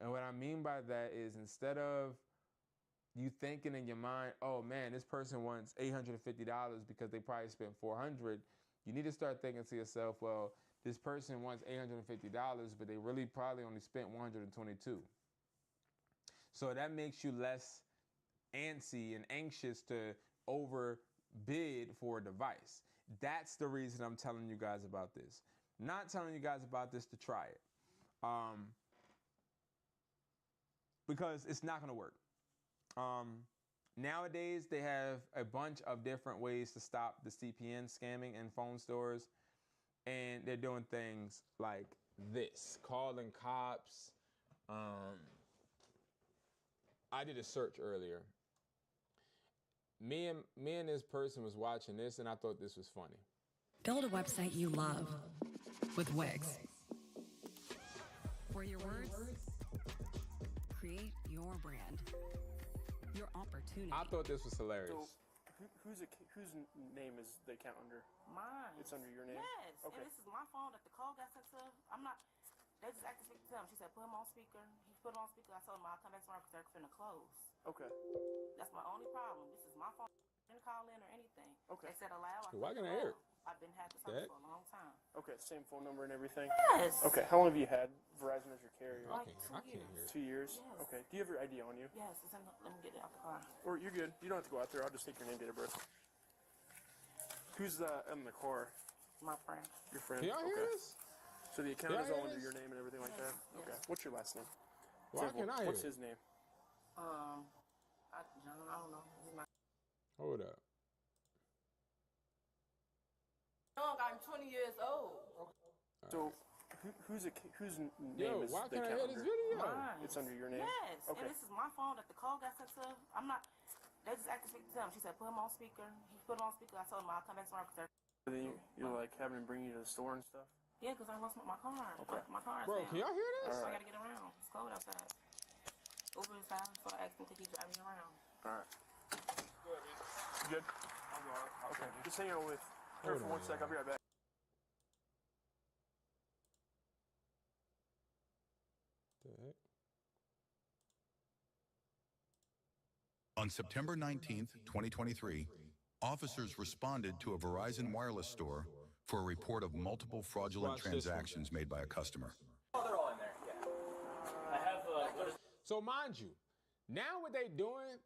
And what I mean by that is, instead of you thinking in your mind, oh man, this person wants $850 because they probably spent $400, you need to start thinking to yourself, well, this person wants $850, but they really probably only spent $122. So that makes you less antsy and anxious to overbid for a device. That's the reason I'm telling you guys about this. Not telling you guys about this to try it. Because it's not going to work. Nowadays, they have a bunch of different ways to stop the CPN scamming in phone stores. And they're doing things like this, calling cops. I did a search earlier. Me and this person was watching this, and I thought this was funny. Build a website you love with Wix. For your words, create your brand, your opportunity. I thought this was hilarious. So, whose name is the account under? Mine. It's under your name? Yes. Okay. And this is my phone that the call got sent to. I'm not. They just asked to speak to him. She said, put him on speaker. He put him on speaker. I told him I'll come back tomorrow because they're finna close. Okay. That's my only problem. This is my phone. I didn't call in or anything. Okay. They said allow. Why can I hear it? I've been had this service for a long time. Okay, same phone number and everything? Yes. Okay, how long have you had Verizon as your carrier? Like I can't hear it. 2 years? Yes. Okay, do you have your ID on you? Yes. It's in the, let me get it out the car. Or you're good. You don't have to go out there. I'll just take your name, date of birth. Who's in the car? My friend. Your friend? Can y'all hear Okay. this? So the account is Y'all all hear under this? your name and everything like that? Yes. Okay. What's your last name? Why can I hear What's it? his name? John, I don't know. This is my. Hold up. Young, I'm 20 years old. So whose name Yo, is why the can't I account hear this under? video? Mine. It's under your name? Yes. Okay. And this is my phone that the call got sent to. I'm not. They just asked to speak to him. She said, put him on speaker. He put him on speaker. I told him I'll come back tomorrow because they're. Then you're like having him bring you to the store and stuff? Yeah, because I lost my car. Okay. My car is Bro, down. can y'all hear this? So I got to get around. It's cold outside. Uber is down, so I asked him to keep driving me around. Alright. You good? Okay. Just hang on with her for 1 sec. I'll be right back. The heck? On September 19th, 2023, officers responded to a Verizon wireless store for a report of multiple fraudulent Watch this one. transactions made by a customer. Oh, they're all in there, yeah. I have, what is So mind you, now what they doing,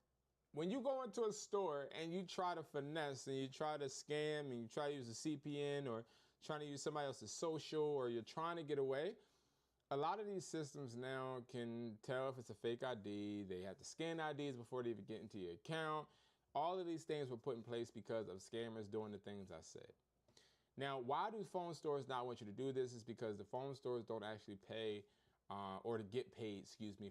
when you go into a store and you try to finesse and you try to scam and you try to use a CPN or trying to use somebody else's social, or you're trying to get away, a lot of these systems now can tell if it's a fake ID. They have to scan IDs before they even get into your account. All of these things were put in place because of scammers doing the things I said. Now, why do phone stores not want you to do this? Is because the phone stores don't actually pay or to get paid,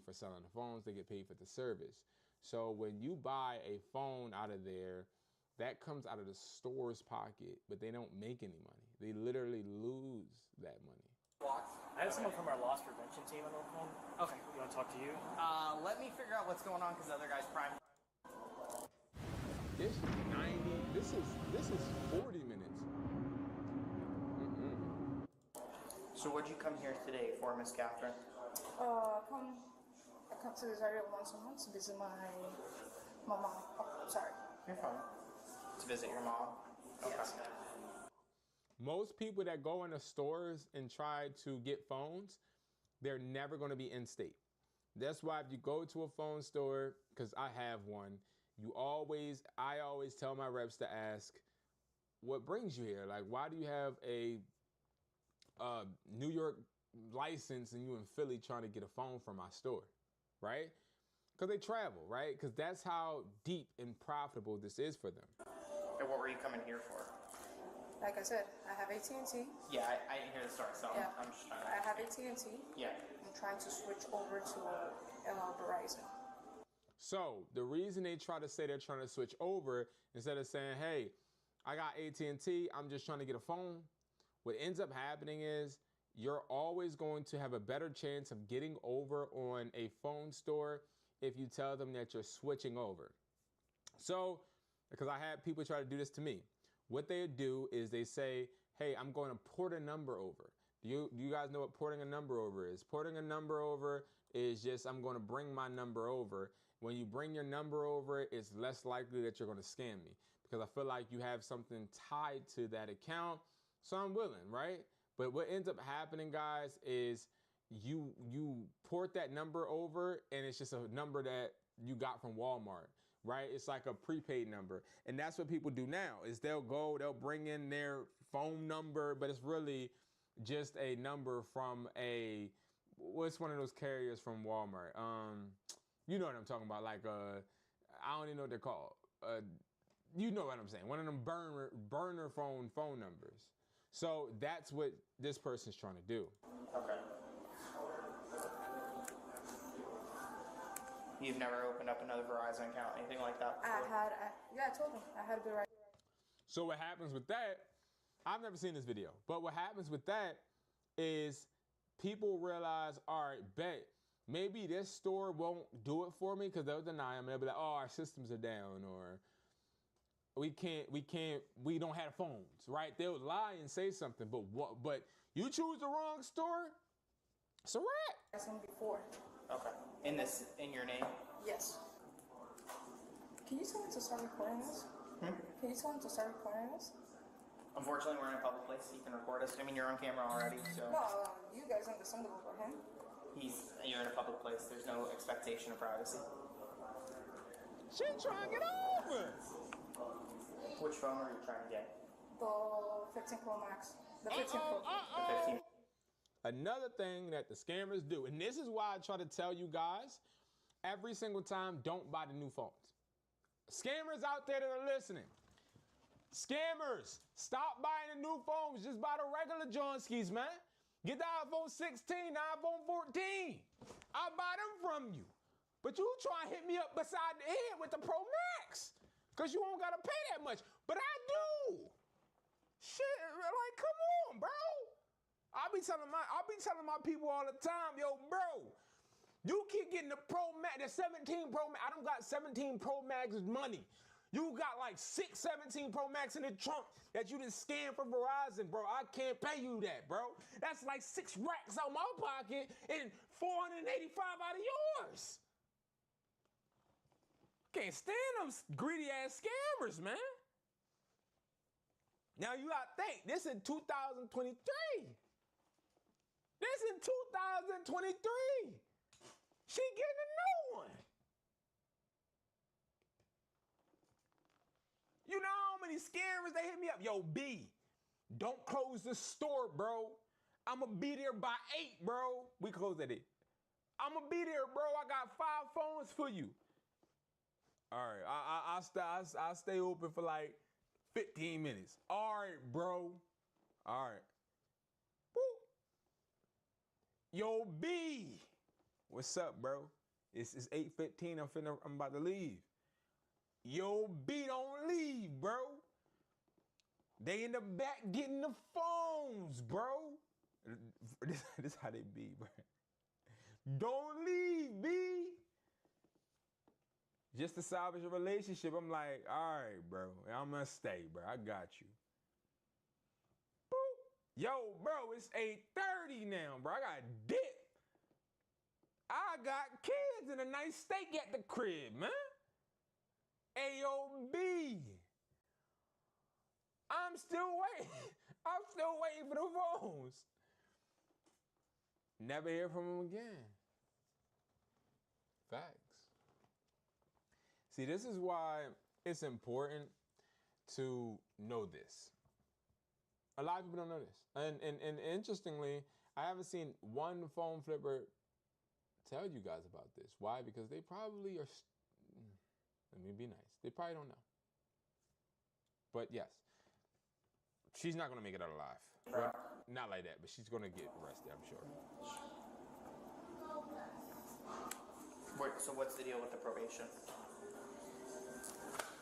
for selling the phones. They get paid for the service. So when you buy a phone out of there, that comes out of the store's pocket, but they don't make any money. They literally lose that money. I have someone from our loss prevention team on the phone. Okay. You want to talk to you? Let me figure out what's going on because the other guy's prime. This is 90. This is 40 minutes. So what'd you come here today for, Miss Catherine? I come to this area once a month to visit my mom. Oh, sorry. You're fine. To visit your mom? Okay. Yes. Most people that go into stores and try to get phones, they're never going to be in state. That's why if you go to a phone store, because I have one, I always tell my reps to ask, what brings you here? Like, why do you have a New York license and you in Philly trying to get a phone from my store, right? Because they travel, right? Because that's how deep and profitable this is for them. And what were you coming here for? Like I said, I have AT&T. Yeah, I didn't hear the story, so Yeah. I'm just trying to... I have AT&T. Yeah. I'm trying to switch over to Verizon. So the reason they try to say they're trying to switch over, instead of saying, hey, I got AT&T, I'm just trying to get a phone, what ends up happening is you're always going to have a better chance of getting over on a phone store if you tell them that you're switching over. So, because I had people try to do this to me, what they do is they say, hey, I'm going to port a number over. Do you guys know what porting a number over is? Porting a number over is just, I'm going to bring my number over. When you bring your number over, it's less likely that you're going to scam me because I feel like you have something tied to that account. So I'm willing, right? But what ends up happening, guys, is you port that number over and it's just a number that you got from Walmart, right? It's like a prepaid number. And that's what people do now is they'll bring in their phone number, but it's really just a number from what's one of those carriers from Walmart? You know what I'm talking about. Like, I don't even know what they're called. You know what I'm saying. One of them burner phone numbers. So that's what this person's trying to do. Okay. You've never opened up another Verizon account, anything like that before? I told him. I had to be right. So what happens with that, I've never seen this video, but what happens with that is people realize, all right, bet, maybe this store won't do it for me because they'll deny them. They'll be like, oh, our systems are down, or we don't have phones, right? They'll lie and say something, but you choose the wrong store, it's a wrap. I've seen before. Okay. In your name? Yes. Can you tell him to start recording this? Can you tell him to start recording this? Unfortunately, we're in a public place. You can record us. I mean, you're on camera already, so... No, you guys understandable for him. You're in a public place. There's no expectation of privacy. She trying to get over. Which phone are you trying to get? The 15 Pro Max. The 15 Pro. The 15. Another thing that the scammers do, and this is why I try to tell you guys every single time, don't buy the new phones. Scammers out there that are listening, scammers, stop buying the new phones. Just buy the regular Johnskis, man. Get the iPhone 16, the iPhone 14. I'll buy them from you. But you try and hit me up beside the head with the Pro Max because you don't got to pay that much. But I do. Shit, like, come on, bro. I'll be telling my people all the time, yo, bro, you keep getting the Pro Max, the 17 Pro Max. I don't got 17 Pro Max money. You got like 17 Pro Max in the trunk that you just scanned from Verizon, bro. I can't pay you that, bro. That's like 6 racks out my pocket and 485 out of yours. Can't stand them greedy ass scammers, man. Now you gotta think, this in 2023. This in 2023. She getting a new one. You know how many scammers they hit me up? Yo, B, don't close the store, bro. I'ma be there by 8, bro. We close at 8. I'ma be there, bro. I got 5 phones for you. All right, I'll stay open for like 15 minutes. All right, bro. All right. Yo, B, what's up, bro? It's 8:15. I'm about to leave. Yo, B, don't leave, bro. They in the back getting the phones, bro. This how they be, bro. Don't leave, B. Just to salvage a relationship. I'm like, all right, bro. I'm gonna stay, bro. I got you. Yo, bro, it's 8:30 now, bro. I got dip. I got kids and a nice steak at the crib, man. AOB. I'm still waiting. I'm still waiting for the phones. Never hear from him again. Facts. See, this is why it's important to know this. A lot of people don't know this. And interestingly, I haven't seen one phone flipper tell you guys about this. Why? Because they probably are, let me be nice, they probably don't know. But yes, she's not going to make it out alive. Well, not like that, but she's going to get arrested, I'm sure. So what's the deal with the probation?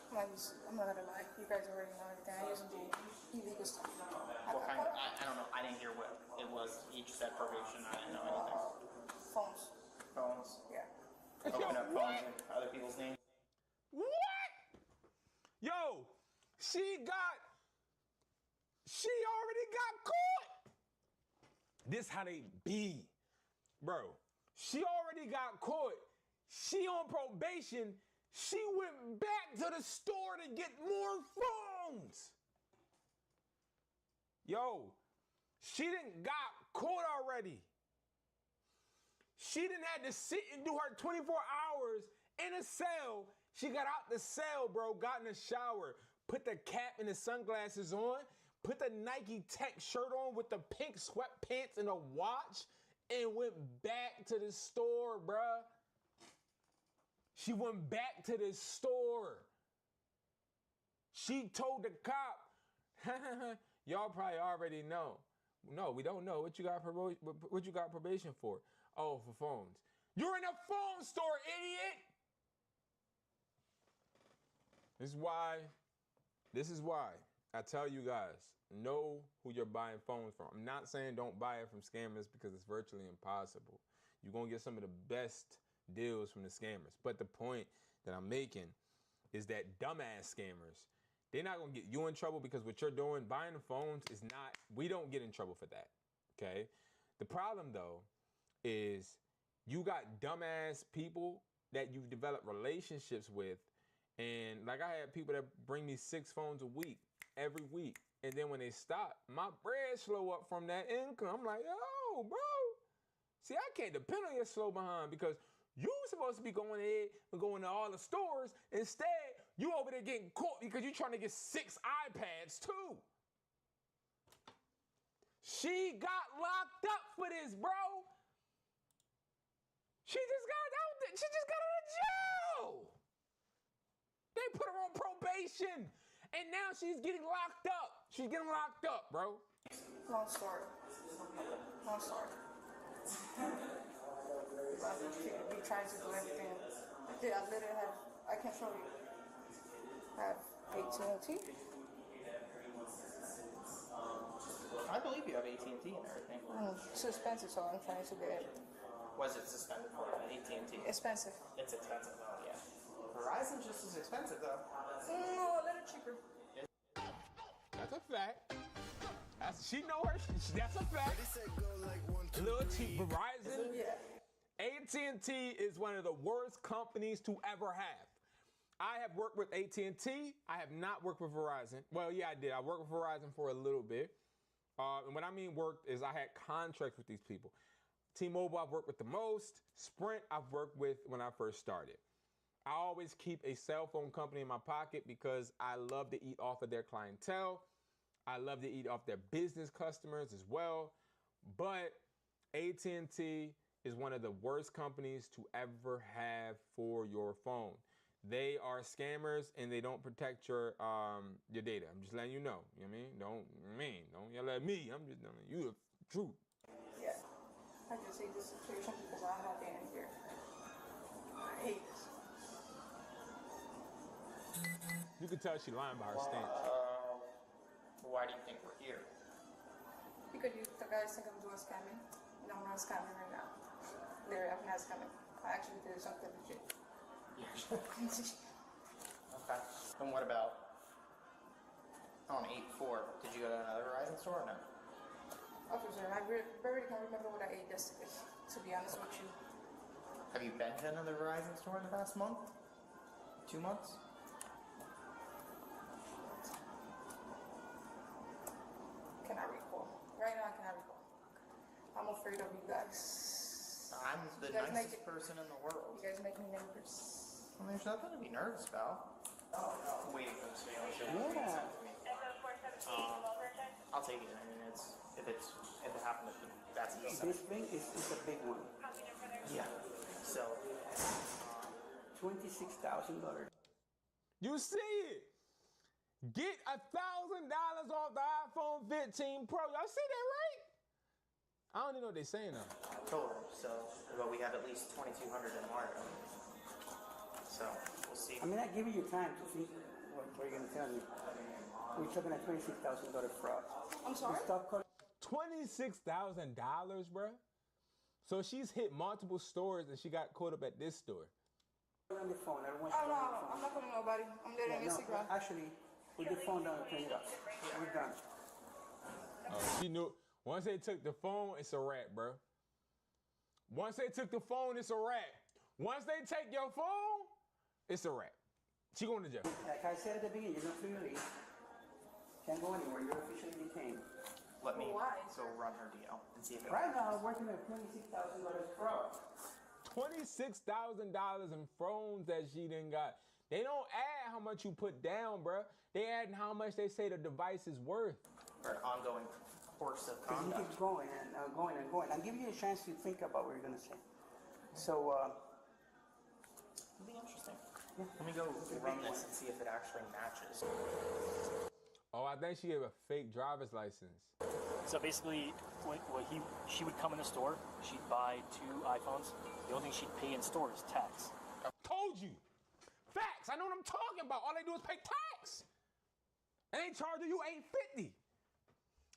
I'm not gonna lie, you guys already know everything. I used to do illegal stuff. What kind of, I don't know, I didn't hear what it was. Each said probation, I didn't know anything. Phones. Phones? Yeah. Open up phones in other people's names? What? Yo, she already got caught. This how they be, bro. She already got caught. She on probation. She went back to the store to get more phones. Yo, she done got caught already. She done had to sit and do her 24 hours in a cell. She got out the cell, bro, got in the shower, put the cap and the sunglasses on, put the Nike Tech shirt on with the pink sweatpants and a watch, and went back to the store, bruh. She went back to the store. She told the cop, y'all probably already know. No, we don't know. What you got probation for? Oh, for phones. You're in a phone store, idiot. This is why I tell you guys, know who you're buying phones from. I'm not saying don't buy it from scammers because it's virtually impossible. You're going to get some of the best deals from the scammers. But the point that I'm making is that dumbass scammers, they're not going to get you in trouble because what you're doing, buying the phones is not, we don't get in trouble for that, okay? The problem, though, is you got dumbass people that you've developed relationships with, and like I had people that bring me 6 phones a week, every week, and then when they stop, my bread slow up from that income. I'm like, yo, bro, see, I can't depend on your slow behind because you supposed to be going ahead and going to all the stores. Instead, you over there getting caught because you're trying to get 6 iPads too. She got locked up for this, bro. She just got out of jail. They put her on probation, and now she's getting locked up. She's getting locked up, bro. Long story. We tried to do everything. I literally have, I can show you. I have AT&T. I believe you have AT&T and everything. It's expensive, so I'm trying to get it. Was it suspended for AT&T? Expensive. It's expensive, oh yeah. Verizon's just as expensive though. No, a little cheaper. That's a fact. She know her. That's a fact. A little cheap. Verizon. Yeah. AT&T is one of the worst companies to ever have. I have worked with AT&T. I have not worked with Verizon. Well, yeah, I did. I worked with Verizon for a little bit. And what I mean worked is I had contracts with these people. T-Mobile, I've worked with the most. Sprint, I've worked with when I first started. I always keep a cell phone company in my pocket because I love to eat off of their clientele. I love to eat off their business customers as well. But AT&T is one of the worst companies to ever have for your phone. They are scammers and they don't protect your data. I'm just letting you know. You know what I mean? Don't yell at me. I'm just telling you the truth. Yeah. I just hate this situation because I have been in here. I hate this. You can tell she lying by her stance. Why do you think we're here? Because the guys think I'm doing scamming. And I'm not scamming right now. Literally, I'm not scamming. I actually did something legit. Okay. And what about on 8/4? Did you go to another Verizon store or no? Officer, I barely can remember what I ate yesterday, to be honest with you. Have you been to another Verizon store in the past month? 2 months? Cannot recall. Right now, I cannot recall. I'm afraid of you guys. I'm the You guys make nicest it- person in the world. You guys make me nervous. Well, there's nothing to be nervous about. Waiting for the surveillance. Yeah. I'll take it. I mean, if it happens, that's easy. This thing is a big one. Yeah. So, $26,000. You see it. Get $1,000 off the iPhone 15 Pro. Y'all see that, right? I don't even know what they're saying now. total. So, well, we have at least 2,200 in Mario. So, we'll see. I mean, I give you time to think what you're going to tell me. We're talking a $26,000 fraud. I'm sorry? Stop calling. $26,000, bruh. So she's hit multiple stores and she got caught up at this store. On the phone. I don't want Oh, you no, on the phone. I'm not calling nobody. I'm dead on No, Instagram. actually, with the phone down, turn it up. We're done. Oh, she knew. Once they took the phone, it's a wrap, bro. Once they took the phone, it's a wrap. Once they take your phone, it's a wrap. She going to jail. Like I said at the beginning, you're not free to leave. Can't go anywhere. You're officially detained. Let me Why? go run her deal and see if it Right now, I'm working at $26,000 fraud. $26,000 in phones that she done got. They don't add how much you put down, bruh. They add how much they say the device is worth. for an ongoing course of Because you conduct. keep going and going and going. I'm giving you a chance to think about what you're going to say. So, It'll be interesting. Let me go run this and see if it actually matches. Oh, I think she gave a fake driver's license. So basically, she would come in the store, she'd buy 2 iPhones. The only thing she'd pay in store is tax. Told you. Facts. I know what I'm talking about. All they do is pay tax. And they charging you $850.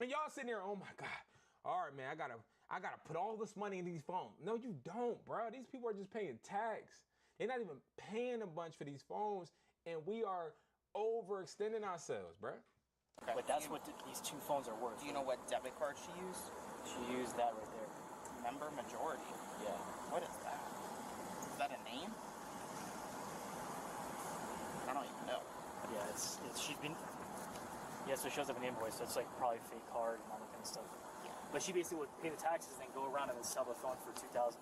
And y'all sitting there, oh my God. All right, man, I gotta put all this money in these phones. No, you don't, bro. These people are just paying tax. They're not even paying a bunch for these phones, and we are overextending ourselves, bro. Okay. But that's what these 2 phones are worth. Do you know what debit card she used? She used that right there. Member majority. Yeah. What is that? Is that a name? I don't even know. Yeah, she's been. Yeah, so it shows up an invoice, so it's like probably a fake card and all that kind of stuff. Yeah. But she basically would pay the taxes and then go around and then sell the phone for $2,000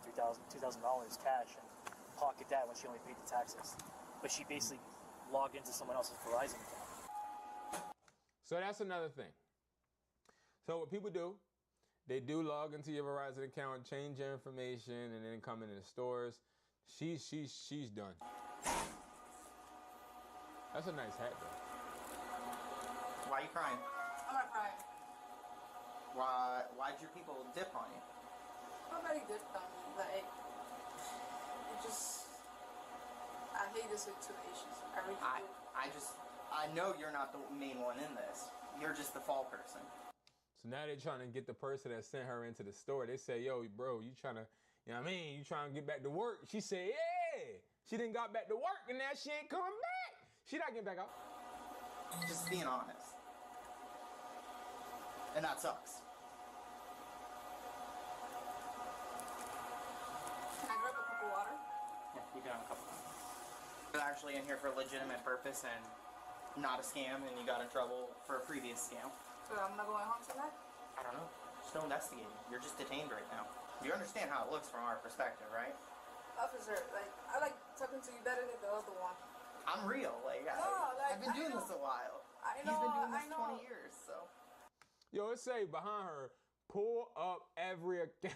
cash and pocket that when she only paid the taxes. But she basically logged into someone else's Verizon account. So that's another thing. So what people do, they do log into your Verizon account, change your information, and then come into the stores. She's done. That's a nice hat, though. Why are you crying? I'm not crying. Why'd your people dip on you? Nobody did something. Like, it just, I hate this situation. I really do. I know you're not the main one in this. You're just the fall person. So now they're trying to get the person that sent her into the store. They say, yo, bro, you trying to, you know what I mean? You trying to get back to work. She said, yeah. She didn't got back to work and now she ain't coming back. She not getting back out. Just being honest. And that sucks. Can I grab a cup of water? Yeah, you can have a couple. You're actually in here for a legitimate purpose and not a scam, and you got in trouble for a previous scam. So I'm not going home tonight? I don't know. Still investigating. You're just detained right now. You understand how it looks from our perspective, right? Officer, like, I like talking to you better than the other one. I'm real. I've been doing this a while. I He's been doing this I know. 20 years, so. Yo, it say behind her, pull up every account.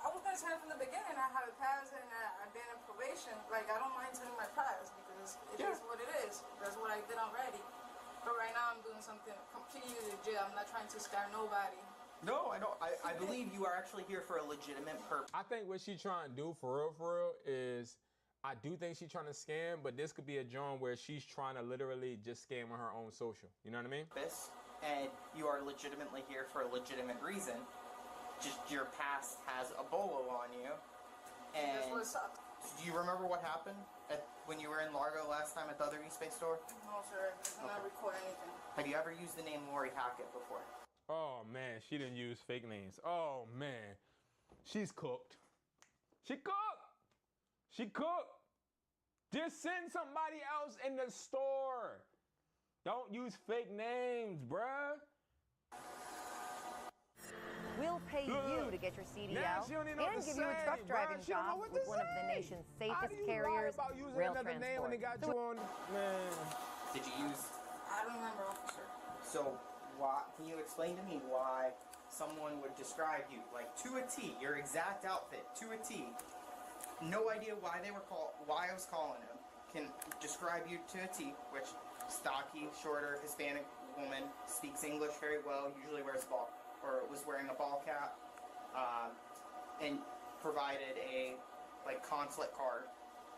I was gonna turn from the beginning. I have a pass and I've been in probation. Like, I don't mind turning my pass because it is what it is. That's what I did already. But right now I'm doing something completely legit. I'm not trying to scare nobody. No, I don't. I believe you are actually here for a legitimate purpose. I think what she trying to do for real, is I do think she's trying to scam, but this could be a joint where she's trying to literally just scam on her own social. You know what I mean? And you are legitimately here for a legitimate reason. Just your past has a bolo on you. That's And what's up. do you remember what happened when you were in Largo last time at the other East Bay store? No, sir. I did not record anything. Have you ever used the name Lori Hackett before? Oh man, she didn't use fake names. Oh man, she's cooked. She cooked. She cooked. Just send somebody else in the store. Don't use fake names, bruh. We'll pay you to get your CD out and give you a truck driving job with one of the nation's safest carriers, Rail Transport. Did you use? I don't remember, officer. So, why? Can you explain to me why someone would describe you like to a T, your exact outfit to a T? No idea why they were why I was calling him. Can describe you to a T, which stocky, shorter, Hispanic woman, speaks English very well, usually was wearing a ball cap, and provided a consulate card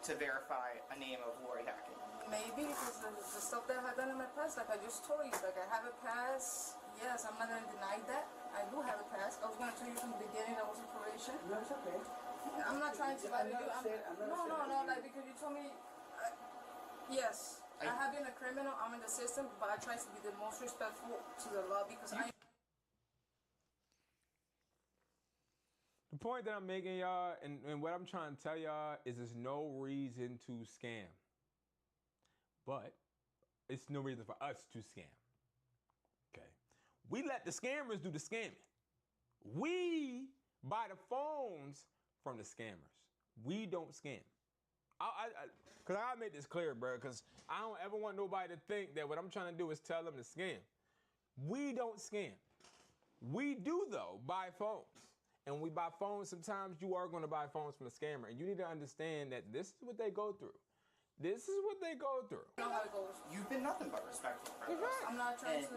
to verify a name of Lori Hackett. Maybe because the stuff that I had done in my past, like I just told you, like I have a pass. Yes, I'm not gonna deny that. I do have a pass. I was gonna tell you from the beginning I was in probation. No, it's okay. I'm not trying to lie to you. No, like because you told me. Yes, I have been a criminal. I'm in the system, but I try to be the most respectful to the law because I. The point that I'm making, y'all, and what I'm trying to tell y'all is there's no reason to scam. But it's no reason for us to scam. Okay? We let the scammers do the scamming. We buy the phones from the scammers. We don't scam. Because I make this clear, bro, because I don't ever want nobody to think that what I'm trying to do is tell them to scam. We don't scam. We do, though, buy phones. And when we buy phones, sometimes you are going to buy phones from a scammer. And you need to understand that this is what they go through. This is what they go through. I know how it goes. You've been nothing but respectful. I'm not trying to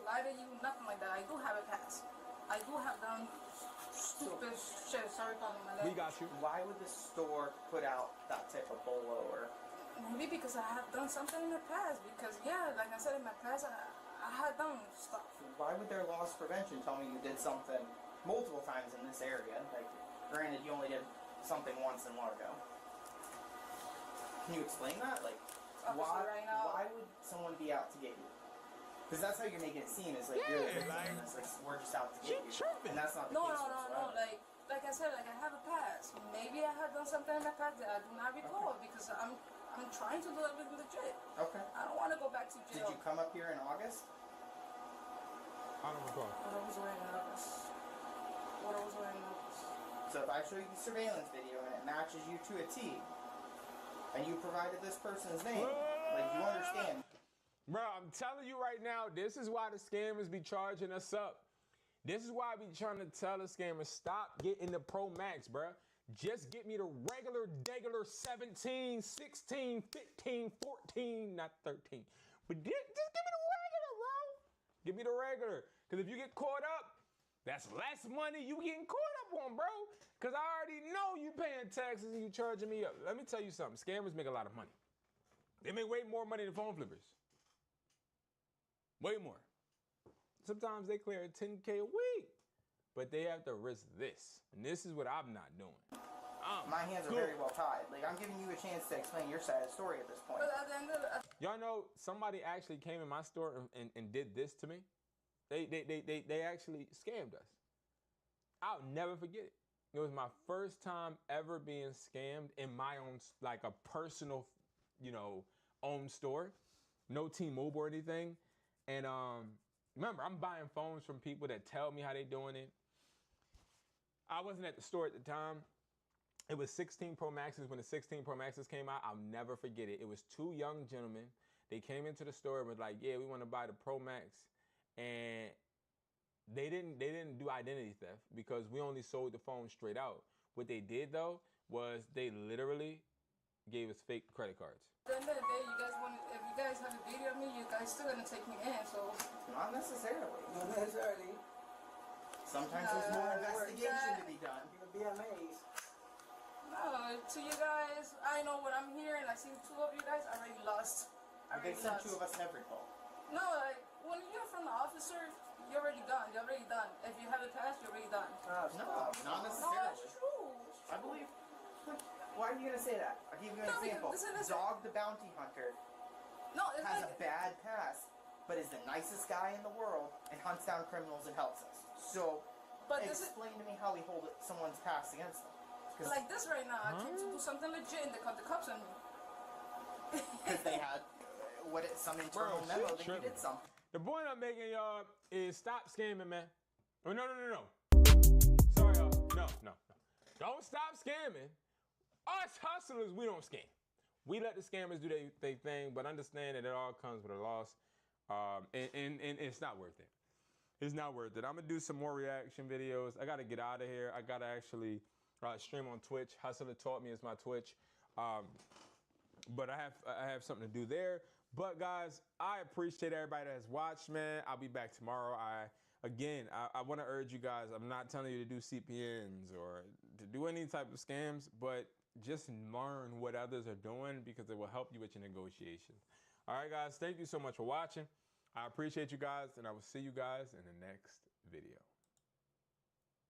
lie to you, nothing like that. I do have a pass. I do have done stupid shit. Sorry, calling my We leg. got you. Why would the store put out that type of bolo? Or maybe because I have done something in the past. Because yeah, like I said in my past, I had done stuff. why would their loss prevention tell me you did something multiple times in this area? Like, granted, you only did something once in Largo. Can you explain that? Like, why would someone be out to get you? Because that's how you're making it seem. Is like you're the victim, and it's like we're just out to get you. And that's not the case. No. Like I said, like I have a past. Maybe I have done something in my past that I do not recall because I'm trying to do everything legit. Okay. I don't want to go back to jail. Did you come up here in August? I don't recall. What I was wearing in August. So if I show you the surveillance video and it matches you to a T, and you provided this person's name, like you understand. Bro, I'm telling you right now, this is why the scammers be charging us up. This is why I be trying to tell the scammers, stop getting the Pro Max, bro. Just get me the regular 17, 16, 15, 14, not 13. But just give me the regular, bro. Give me the regular. Because if you get caught up, that's less money you getting caught up on, bro. Because I already know you paying taxes and you charging me up. Let me tell you something. Scammers make a lot of money. They make way more money than phone flippers. Way more. Sometimes they clear $10K a week. But they have to risk this. And this is what I'm not doing. My hands are very well tied. Like, I'm giving you a chance to explain your side of the story at this point. Y'all know somebody actually came in my store and did this to me. They actually scammed us. I'll never forget it. It was my first time ever being scammed in my own, like a personal, owned store. No T-Mobile or anything. And remember, I'm buying phones from people that tell me how they doing it. I wasn't at the store at the time. It was 16 Pro Maxes. When the 16 Pro Maxes came out, I'll never forget it. It was two young gentlemen. They came into the store and was like, yeah, we want to buy the Pro Max. And they didn't do identity theft because we only sold the phone straight out. What they did, though, was they literally gave us fake credit cards. At the end of the day, if you guys have a video of me, you guys still gonna take me in, so. Not necessarily. Not necessarily. Sometimes there's more investigation to be done. You'll be amazed. No, to you guys, I know what I'm hearing. I see two of you guys already lost. They sent two of us in every call. No, like, when you're from the officer, you're already done. You're already done. If you have a pass, you're already done. No, not necessarily. No, that's true. I believe. Why are you going to say that? I'll give you an example. Listen. Dog the Bounty Hunter has a bad pass, but is the nicest guy in the world and hunts down criminals and helps us. So, explain to me how we hold someone's pass against them. Like this right now, I came to do something legit and they cut the cops on me. Because they had some internal memo that you did something. The point I'm making, y'all, is stop scamming, man. Oh, no. Sorry, y'all. No. Don't stop scamming. Us hustlers, we don't scam. We let the scammers do their thing, but understand that it all comes with a loss. And it's not worth it. It's not worth it. I'm going to do some more reaction videos. I got to get out of here. I got to actually stream on Twitch. Hustler Taught Me is my Twitch. But I have something to do there. But guys, I appreciate everybody that has watched, man. I'll be back tomorrow. I want to urge you guys, I'm not telling you to do CPNs or to do any type of scams, but just learn what others are doing because it will help you with your negotiations. All right, guys, thank you so much for watching. I appreciate you guys, and I will see you guys in the next video.